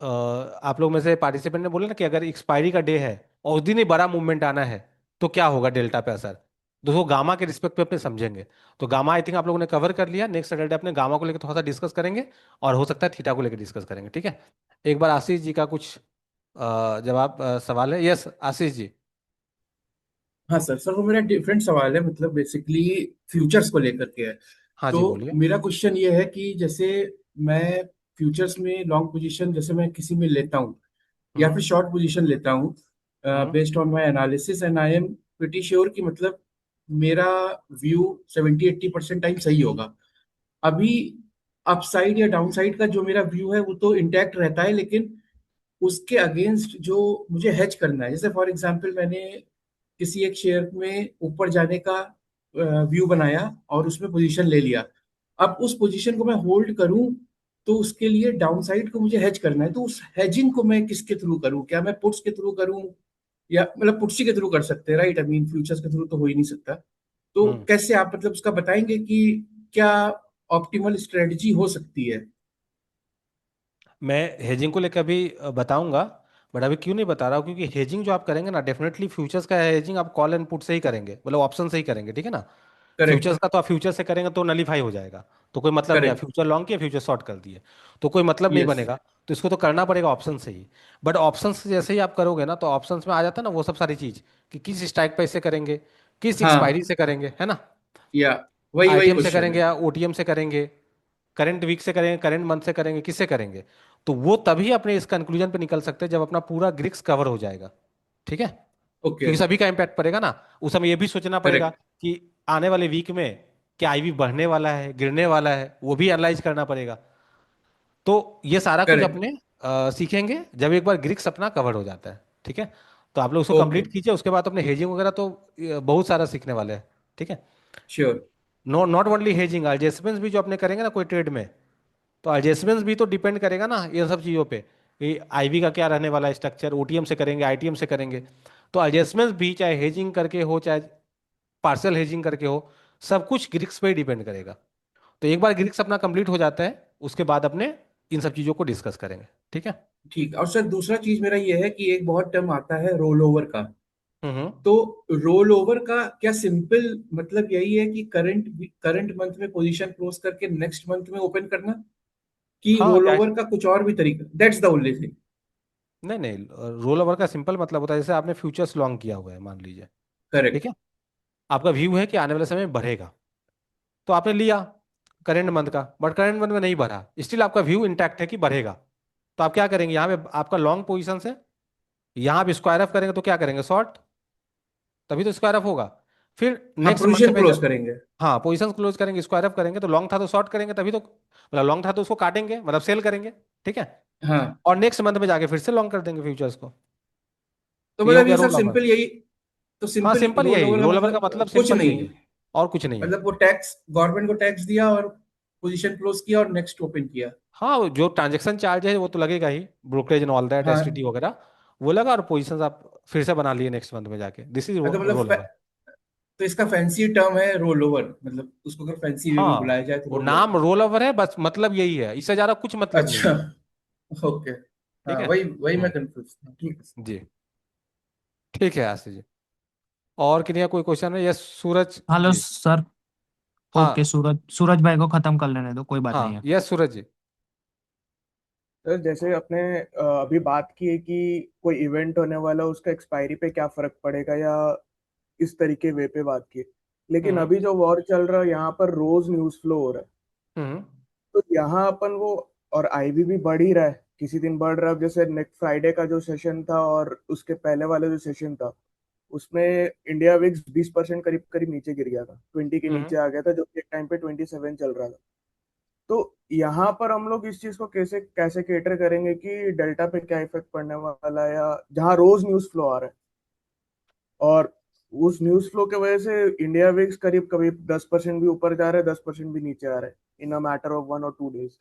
आप लोग में से पार्टिसिपेंट ने बोला ना कि अगर एक्सपायरी का डे है और उस दिन ही बड़ा मूवमेंट आना है, तो क्या होगा डेल्टा पे असर। दोस्तों गामा के रिस्पेक्ट पे अपने समझेंगे। तो गामा आई थिंक आप लोगों ने कवर कर लिया। नेक्स्ट सैटरडे अपने गामा को लेकर थोड़ा सा डिस्कस करेंगे, और हो सकता है थीटा को लेकर डिस्कस करेंगे, ठीक है। एक बार आशीष जी का कुछ जवाब सवाल है। यस आशीष जी। हाँ सर, वो मेरा डिफरेंट सवाल है, मतलब बेसिकली फ्यूचर्स को लेकर के है। हाँ तो जी बोलिए। मेरा क्वेश्चन ये है कि जैसे मैं फ्यूचर्स में लॉन्ग पोजीशन जैसे मैं किसी में लेता हूँ या हम्म फिर शॉर्ट पोजीशन लेता हूँ, hmm based on my analysis, and I am pretty sure कि मतलब मेरा व्यू 70-80% टाइम सही होगा। अभी अपसाइड या डाउनसाइड का जो मेरा व्यू है वो तो इंटैक्ट रहता है, लेकिन उसके अगेंस्ट जो मुझे हेज करना है, जैसे फॉर एग्जांपल मैंने किसी एक शेयर में ऊपर जाने का व्यू बनाया और उसमें पोजीशन ले लिया। अब उस पोजीशन को मैं होल्ड करूं, तो उसके लिए डाउन साइड को मुझे हेज करना है, तो उस हेजिंग को मैं किसके थ्रू करूं? क्या मैं पुट्स के थ्रू करूं, या मतलब पुट्स ही के थ्रू कर सकते हैं, राइट? आई मीन फ्यूचर्स के थ्रू तो हो ही नहीं सकता। तो हम्म कैसे आप मतलब उसका बताएंगे कि क्या ऑप्टिमल स्ट्रेटजी हो सकती है? मैं हेजिंग को लेकर अभी बताऊंगा, बट अभी क्यों नहीं बता रहा हूँ, क्योंकि हेजिंग जो आप करेंगे ना, डेफिनेटली फ्यूचर्स का हेजिंग आप कॉल एंड पुट से ही करेंगे, मतलब ऑप्शन से ही करेंगे, ठीक है ना। करेक्ट। फ्यूचर्स का तो आप फ्यूचर से करेंगे तो नलीफाई हो जाएगा, तो कोई मतलब नहीं है। करेक्ट। फ्यूचर लॉन्ग किया, फ्यूचर शॉर्ट कर दिए, तो कोई मतलब नहीं यस। बनेगा। तो इसको तो करना पड़ेगा ऑप्शन से ही। बट ऑप्शन से जैसे ही आप करोगे ना, तो ऑप्शंस में आ जाता है ना वो सब सारी चीज, कि किस स्ट्राइक पे इसे करेंगे, किस एक्सपायरी हाँ, से करेंगे, है ना। या वही वही आईटीएम से क्वेश्चन करेंगे है। या ओटीएम से करेंगे, करंट वीक से करेंगे, करंट मंथ से करेंगे, किससे करेंगे। तो वो तभी अपने इस कंक्लूजन पे निकल सकते हैं जब अपना पूरा ग्रिक्स कवर हो जाएगा, ठीक है। ओके। क्योंकि सभी का इम्पैक्ट पड़ेगा ना। उस समय ये भी सोचना पड़ेगा करेक्ट। कि आने वाले वीक में क्या आईवी बढ़ने वाला है, गिरने वाला है, वो भी एनालाइज करना पड़ेगा। तो ये सारा कुछ करेक्ट। अपने सीखेंगे जब एक बार ग्रिक्स अपना कवर हो जाता है, ठीक है। तो आप लोग उसको ओके। कंप्लीट कीजिए, उसके बाद अपने हेजिंग वगैरह तो बहुत सारा सीखने वाले हैं, ठीक है। Sure. Not only hedging, adjustments भी जो अपने करेंगे ना कोई ट्रेड में, तो एडजस्टमेंट्स भी तो डिपेंड करेगा ना ये सब चीज़ों पे, कि आईवी का क्या रहने वाला है स्ट्रक्चर, ओटीएम से करेंगे, आईटीएम से करेंगे। तो एडजस्टमेंट्स भी चाहे हेजिंग करके हो, चाहे पार्शियल हेजिंग करके हो, सब कुछ ग्रिक्स पे ही डिपेंड करेगा। तो एक बार ग्रिक्स अपना कंप्लीट हो जाता है, उसके बाद अपने इन सब चीज़ों को डिस्कस करेंगे, ठीक है। ठीक। और सर दूसरा चीज मेरा ये है कि एक बहुत टर्म आता है रोल ओवर का। हम्म। तो रोल ओवर का क्या सिंपल मतलब यही है कि करंट करंट मंथ में पोजीशन क्लोज करके नेक्स्ट मंथ में ओपन करना, कि हाँ रोल चाहे, ओवर का कुछ और भी तरीका? That's the only thing. नहीं नहीं, रोल ओवर का सिंपल मतलब होता है जैसे आपने फ्यूचर्स लॉन्ग किया हुआ है मान लीजिए, ठीक करेक्ट। है। आपका व्यू है कि आने वाले समय में बढ़ेगा, तो आपने लिया करेंट मंथ का, बट करेंट मंथ में नहीं बढ़ा, स्टिल आपका व्यू इंटैक्ट है कि बढ़ेगा। तो आप क्या करेंगे, यहाँ पे आपका लॉन्ग पोजीशन है, यहाँ आप स्क्वायर ऑफ करेंगे तो क्या करेंगे, शॉर्ट, तभी तो स्क्वायर ऑफ होगा। फिर हाँ, नेक्स्ट मंथ पोजीशन पे क्लोज करेंगे। हाँ पोजीशन क्लोज करेंगे, स्क्वायर ऑफ करेंगे, तो लॉन्ग था तो शॉर्ट करेंगे, तभी तो मतलब लॉन्ग था तो उसको काटेंगे, मतलब सेल करेंगे, ठीक है। हाँ, और नेक्स्ट मंथ में जाके फिर से लॉन्ग कर देंगे फ्यूचर्स को। तो तो ये हो मतलब गया ये सर रोल ओवर। सिंपल यही। तो हाँ सिंपल सिंपल रोल यही, ओवर का रोल ओवर का मतलब मतलब कुछ सिंपल नहीं यही है। है, और कुछ नहीं है। मतलब वो टैक्स, गवर्नमेंट को टैक्स दिया और पोजीशन क्लोज किया और नेक्स्ट ओपन किया। हाँ वो जो ट्रांजेक्शन चार्ज है वो तो लगेगा ही, brokerage and all that, STT हाँ। वगैरह, वो लगा, और पोजीशंस आप फिर से बना लिए नेक्स्ट मंथ में जाके, दिस इज तो मतलब रोल ओवर। तो इसका फैंसी टर्म है रोल ओवर, मतलब उसको अगर फैंसी वे में हाँ बुलाया जाए तो वो रोल ओवर। नाम रोल ओवर है बस, मतलब यही है, इससे ज्यादा कुछ मतलब नहीं अच्छा। है, ओके। ठीक हाँ, है। वही वही मैं हम्म। कंफ्यूज था। ठीक है सर। जी ठीक है आशीष जी। और किन्हीं का कोई क्वेश्चन है? यस सूरज हेलो जी। सर। ओके, हाँ सूरज सूरज भाई को खत्म कर लेने दो, कोई बात नहीं हाँ है। यस सूरज जी। सर जैसे अपने अभी बात की है कि कोई इवेंट होने वाला है, उसका एक्सपायरी पे क्या फर्क पड़ेगा, या इस तरीके वे पे बात की। लेकिन हम्म अभी जो वॉर चल रहा है यहाँ पर रोज न्यूज फ्लो हो रहा है। हम्म तो यहाँ अपन वो, और आईवी भी बढ़ ही रहा है, किसी दिन बढ़ रहा है। अब जैसे नेक्स्ट फ्राइडे का जो सेशन था और उसके पहले वाला जो सेशन था, उसमें इंडिया विक्स 20% करीब करीब नीचे गिर गया था, 20 के हम्म नीचे आ गया था, जो कि एक टाइम पे 27 चल रहा था। तो यहाँ पर हम लोग इस चीज को कैसे कैसे केटर करेंगे कि डेल्टा पे क्या इफेक्ट पड़ने वाला है, या जहाँ रोज न्यूज फ्लो आ रहा है और उस न्यूज फ्लो की वजह से इंडिया विक्स करीब कभी 10% भी ऊपर जा रहा है, 10% भी नीचे आ रहा है इन अ मैटर ऑफ 1 और 2 डेज।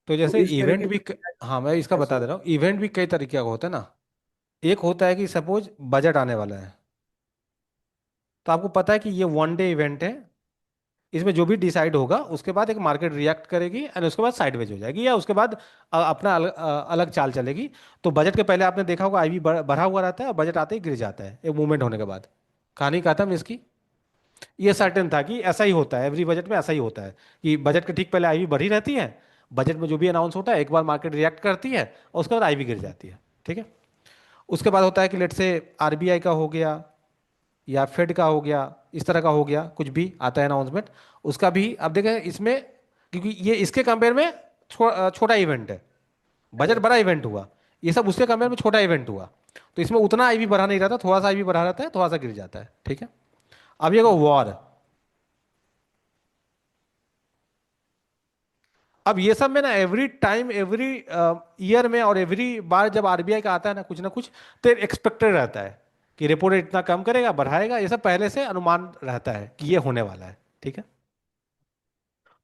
तो तो जैसे इस इवेंट तरीके भी से हाँ, मैं इसका कैसे बता दे रहा होगा? हूँ, इवेंट भी कई तरीके का होता है ना। एक होता है कि सपोज बजट आने वाला है, तो आपको पता है कि ये 1 डे इवेंट है, इसमें जो भी डिसाइड होगा उसके बाद एक मार्केट रिएक्ट करेगी एंड उसके बाद साइडवेज हो जाएगी, या उसके बाद अपना अलग चाल चलेगी। तो बजट के पहले आपने देखा होगा आईवी बढ़ा हुआ रहता है और बजट आते ही गिर जाता है एक मूवमेंट होने के बाद। कहानी खत्म इसकी। ये सर्टेन था कि ऐसा ही होता है, एवरी बजट में ऐसा ही होता है कि बजट के ठीक पहले आईवी बढ़ी रहती है, बजट में जो भी अनाउंस होता है एक बार मार्केट रिएक्ट करती है और उसके बाद आईवी गिर जाती है। ठीक है। उसके बाद होता है कि लेट से आरबीआई का हो गया या फेड का हो गया, इस तरह का हो गया, कुछ भी आता है अनाउंसमेंट, उसका भी अब देखें इसमें, क्योंकि ये इसके कंपेयर में छोटा इवेंट है, बजट बड़ा इवेंट हुआ, ये सब उसके कंपेयर में छोटा इवेंट हुआ, तो इसमें उतना आईवी बढ़ा नहीं रहता, थोड़ा सा आईवी बढ़ा रहता है, थोड़ा सा गिर जाता है। ठीक है। अब ये वॉर, अब ये सब में ना एवरी टाइम एवरी ईयर में और एवरी बार जब आरबीआई का आता है ना कुछ तो एक्सपेक्टेड रहता है कि रेपो रेट इतना कम करेगा बढ़ाएगा, ये सब पहले से अनुमान रहता है कि ये होने वाला है। ठीक है।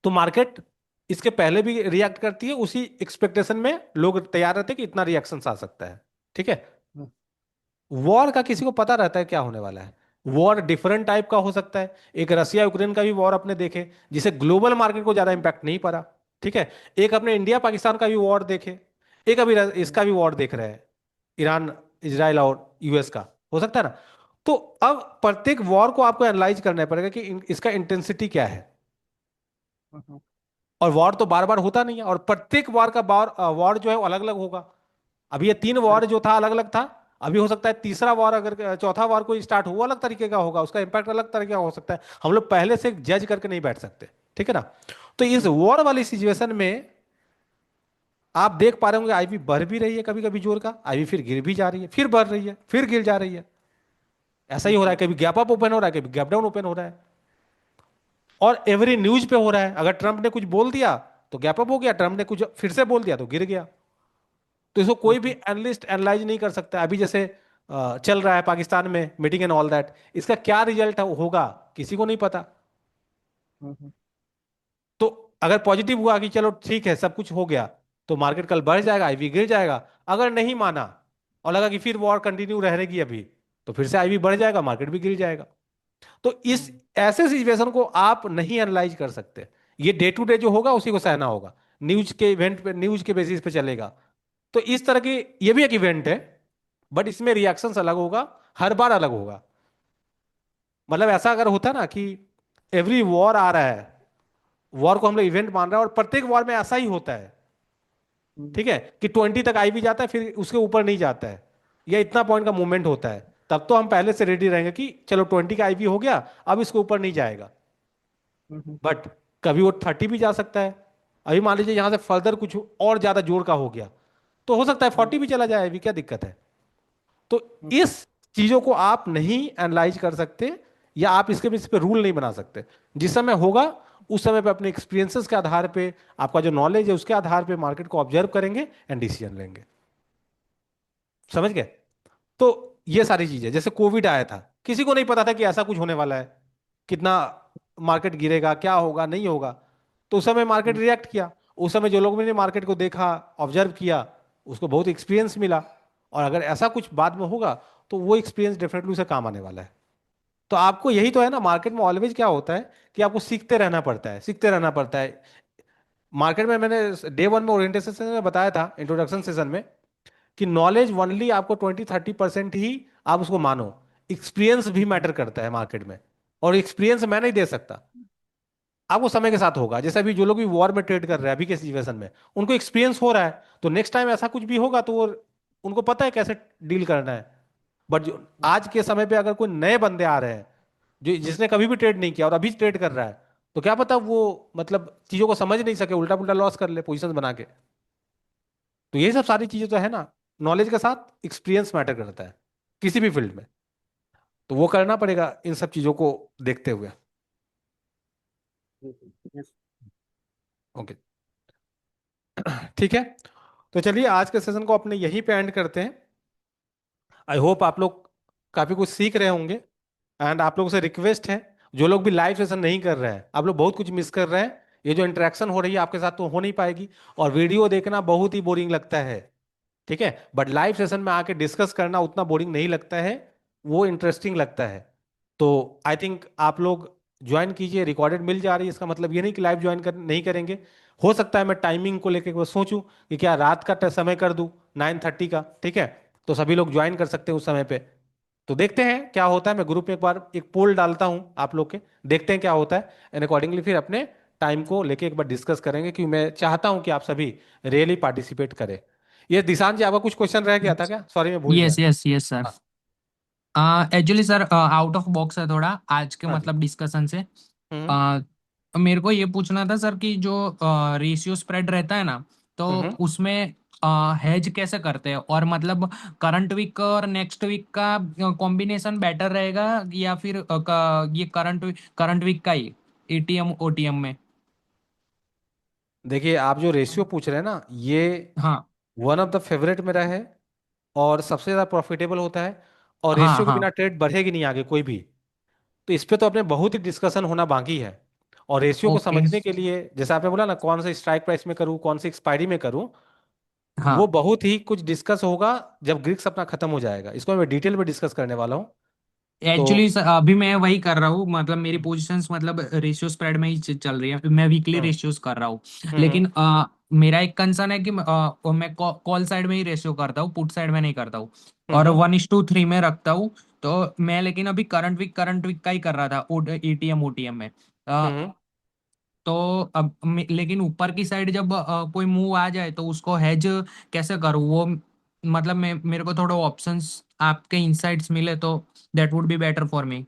तो मार्केट इसके पहले भी रिएक्ट करती है, उसी एक्सपेक्टेशन में लोग तैयार रहते हैं कि इतना रिएक्शन आ सकता है। ठीक है। वॉर का किसी को पता रहता है क्या होने वाला है। वॉर डिफरेंट टाइप का हो सकता है, एक रसिया यूक्रेन का भी वॉर अपने देखे जिसे ग्लोबल मार्केट को ज्यादा इंपैक्ट नहीं पड़ा। ठीक है। एक अपने इंडिया पाकिस्तान का भी वॉर देखे, एक अभी इसका भी वॉर देख रहे हैं, ईरान इजराइल और यूएस का, हो सकता है ना। तो अब प्रत्येक वॉर को आपको एनालाइज करना पड़ेगा कि इसका इंटेंसिटी क्या है। और वॉर तो बार बार होता नहीं है, और प्रत्येक वॉर का वॉर जो है वो अलग अलग होगा। अभी ये 3 वॉर जो था अलग अलग था, अभी हो सकता है तीसरा वॉर, अगर चौथा वॉर कोई स्टार्ट हो, वो अलग तरीके का होगा, उसका इंपैक्ट अलग तरीके का हो सकता है, हम लोग पहले से जज करके नहीं बैठ सकते। ठीक है ना। तो इस वॉर वाली सिचुएशन में आप देख पा रहे होंगे आईवी बढ़ भी रही है कभी कभी जोर का, आईवी फिर गिर भी जा रही है, फिर बढ़ रही है, फिर गिर जा रही है, ऐसा ही हो रहा है, कभी गैप अप ओपन हो रहा है, कभी गैप डाउन ओपन हो रहा है, और एवरी न्यूज पे हो रहा है। अगर ट्रंप ने कुछ बोल दिया तो गैप अप हो गया, ट्रंप ने कुछ फिर से बोल दिया तो गिर गया। तो इसको कोई भी एनालिस्ट एनालाइज नहीं कर सकता। अभी जैसे चल रहा है पाकिस्तान में मीटिंग एंड ऑल दैट, इसका क्या रिजल्ट होगा किसी को नहीं पता। तो अगर पॉजिटिव हुआ कि चलो ठीक है सब कुछ हो गया, तो मार्केट कल बढ़ जाएगा, आईवी गिर जाएगा। अगर नहीं माना और लगा कि फिर वॉर कंटिन्यू रहेगी अभी, तो फिर से आईवी बढ़ जाएगा, मार्केट भी गिर जाएगा। तो इस ऐसे सिचुएशन को आप नहीं एनालाइज कर सकते। ये डे टू डे जो होगा उसी को सहना होगा, न्यूज के इवेंट पे, न्यूज के बेसिस पे चलेगा। तो इस तरह की ये भी एक इवेंट है, बट इसमें रिएक्शंस अलग होगा, हर बार अलग होगा। मतलब ऐसा अगर होता ना कि एवरी वॉर आ रहा है, वॉर को हम लोग इवेंट मान रहे हैं और प्रत्येक वॉर में ऐसा ही होता है, ठीक है, कि 20 तक आई भी जाता है फिर उसके ऊपर नहीं जाता है, या इतना पॉइंट का मूवमेंट होता है, तब तो हम पहले से रेडी रहेंगे कि चलो 20 का आईवी हो गया, अब इसके ऊपर नहीं जाएगा। बट कभी वो 30 भी जा सकता है। अभी मान लीजिए यहां से फर्दर कुछ और ज्यादा जोर का हो गया, तो हो सकता है 40 भी चला जाए, अभी क्या दिक्कत है। तो इस चीजों को आप नहीं एनालाइज कर सकते, या आप इसके बेसिस पे रूल नहीं बना सकते। जिस समय होगा उस समय पे अपने एक्सपीरियंसेस के आधार पे, आपका जो नॉलेज है उसके आधार पे मार्केट को ऑब्जर्व करेंगे एंड डिसीजन लेंगे। समझ गए। तो ये सारी चीजें, जैसे कोविड आया था, किसी को नहीं पता था कि ऐसा कुछ होने वाला है, कितना मार्केट गिरेगा, क्या होगा नहीं होगा। तो उस समय मार्केट रिएक्ट किया, उस समय जो लोगों ने मार्केट को देखा, ऑब्जर्व किया, उसको बहुत एक्सपीरियंस मिला। और अगर ऐसा कुछ बाद में होगा तो वो एक्सपीरियंस डेफिनेटली उसे काम आने वाला है। तो आपको यही तो है ना, मार्केट में ऑलवेज क्या होता है कि आपको सीखते रहना पड़ता है, सीखते रहना पड़ता है। मार्केट में मैंने डे वन में ओरिएंटेशन सेशन में बताया था, इंट्रोडक्शन सेशन में, कि नॉलेज ओनली आपको 20-30% ही आप उसको मानो, एक्सपीरियंस भी मैटर करता है मार्केट में। और एक्सपीरियंस मैं नहीं दे सकता, आपको समय के साथ होगा। जैसे अभी जो लोग भी वॉर में ट्रेड कर रहे हैं अभी के सिचुएशन में, उनको एक्सपीरियंस हो रहा है, तो नेक्स्ट टाइम ऐसा कुछ भी होगा तो वो उनको पता है कैसे डील करना है। बट जो आज के समय पे अगर कोई नए बंदे आ रहे हैं जो जिसने कभी भी ट्रेड नहीं किया और अभी ट्रेड कर रहा है, तो क्या पता वो मतलब चीजों को समझ नहीं सके, उल्टा पुल्टा लॉस कर ले पोजीशन बना के। तो ये सब सारी चीजें तो है ना, नॉलेज के साथ एक्सपीरियंस मैटर करता है किसी भी फील्ड में। तो वो करना पड़ेगा इन सब चीजों को देखते हुए। ओके। ठीक है, तो चलिए आज के सेशन को अपने यहीं पे एंड करते हैं। आई होप आप लोग काफ़ी कुछ सीख रहे होंगे। एंड आप लोगों से रिक्वेस्ट है, जो लोग भी लाइव सेशन नहीं कर रहे हैं, आप लोग बहुत कुछ मिस कर रहे हैं। ये जो इंटरेक्शन हो रही है आपके साथ तो हो नहीं पाएगी, और वीडियो देखना बहुत ही बोरिंग लगता है, ठीक है, बट लाइव सेशन में आके डिस्कस करना उतना बोरिंग नहीं लगता है, वो इंटरेस्टिंग लगता है। तो आई थिंक आप लोग ज्वाइन कीजिए, रिकॉर्डेड मिल जा रही है, इसका मतलब ये नहीं कि लाइव ज्वाइन नहीं करेंगे। हो सकता है मैं टाइमिंग को लेकर वो सोचूं कि क्या रात का समय कर दूं 9:30 का, ठीक है, तो सभी लोग ज्वाइन कर सकते हैं उस समय पे। तो देखते हैं क्या होता है, मैं ग्रुप में एक बार एक पोल डालता हूं आप लोग के, देखते हैं क्या होता है, एंड अकॉर्डिंगली फिर अपने टाइम को लेके एक बार डिस्कस करेंगे, क्योंकि मैं चाहता हूं कि आप सभी रियली पार्टिसिपेट करें। ये दिशांत जी, आपका कुछ क्वेश्चन रह गया था क्या? सॉरी मैं भूल गया। Yes yes yes sir. हाँ। Actually sir out of box है थोड़ा आज के हाँ जी। मतलब डिस्कशन से। हम्म। अ, मेरे को ये पूछना था सर कि जो रेशियो स्प्रेड रहता है ना, तो हम्म। उसमें हेज कैसे करते हैं, और मतलब करंट वीक और नेक्स्ट वीक का कॉम्बिनेशन बेटर रहेगा, या फिर ये करंट वीक का ही एटीएम ओटीएम में। देखिए, आप जो रेशियो पूछ रहे हैं ना, ये हाँ वन ऑफ द फेवरेट मेरा है, और सबसे ज़्यादा प्रॉफिटेबल होता है, और हाँ रेशियो के हाँ। बिना ट्रेड बढ़ेगी नहीं आगे कोई भी। तो इस पे तो अपने बहुत ही डिस्कशन होना बाकी है। और रेशियो को ओके। समझने के लिए, जैसे आपने बोला ना, कौन से स्ट्राइक प्राइस में करूँ, कौन से एक्सपायरी में करूँ, वो हाँ बहुत ही कुछ डिस्कस होगा जब ग्रिक्स अपना खत्म हो जाएगा, इसको मैं डिटेल में डिस्कस करने वाला हूँ। तो एक्चुअली अभी मैं वही कर रहा हूँ, मतलब मेरी पोजीशंस मतलब रेशियो स्प्रेड में ही चल रही है, मैं वीकली हम्म। रेशियोज कर रहा हूँ। हम्म। लेकिन मेरा एक कंसर्न है कि मैं कॉल साइड में ही रेशियो करता हूँ, पुट साइड में नहीं करता हूँ, और हम्म। 1:3 में रखता हूँ। तो मैं लेकिन अभी करंट वीक का ही कर रहा था एटीएम ओटीएम में। हम्म। तो अब लेकिन ऊपर की साइड जब कोई मूव आ जाए तो उसको हेज कैसे करूँ वो, मतलब मेरे को थोड़ा ऑप्शंस आपके इंसाइट्स मिले तो that would be better for me.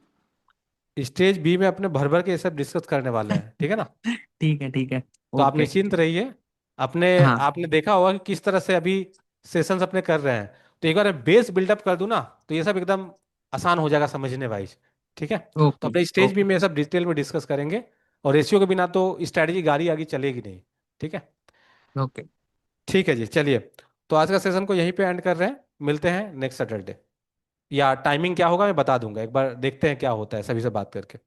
Stage B में अपने भर भर के ये सब डिस्कस करने वाले हैं, ठीक है ना। ठीक है ठीक है। तो आप ओके। निश्चिंत रहिए। अपने हाँ। आपने देखा होगा कि किस तरह से अभी सेशंस अपने कर रहे हैं। तो एक बार बेस बिल्डअप कर दूं ना, तो ये सब एकदम आसान हो जाएगा समझने वाइज, ठीक है। तो ओके अपने स्टेज भी ओके में ये सब डिटेल में डिस्कस करेंगे, और रेशियो के बिना तो स्ट्रैटेजी गाड़ी आगे चलेगी नहीं, ठीक है। ओके। ठीक है जी, चलिए। तो आज का सेशन को यहीं पे एंड कर रहे हैं, मिलते हैं नेक्स्ट सैटरडे। या टाइमिंग क्या होगा मैं बता दूंगा, एक बार देखते हैं क्या होता है सभी से बात करके।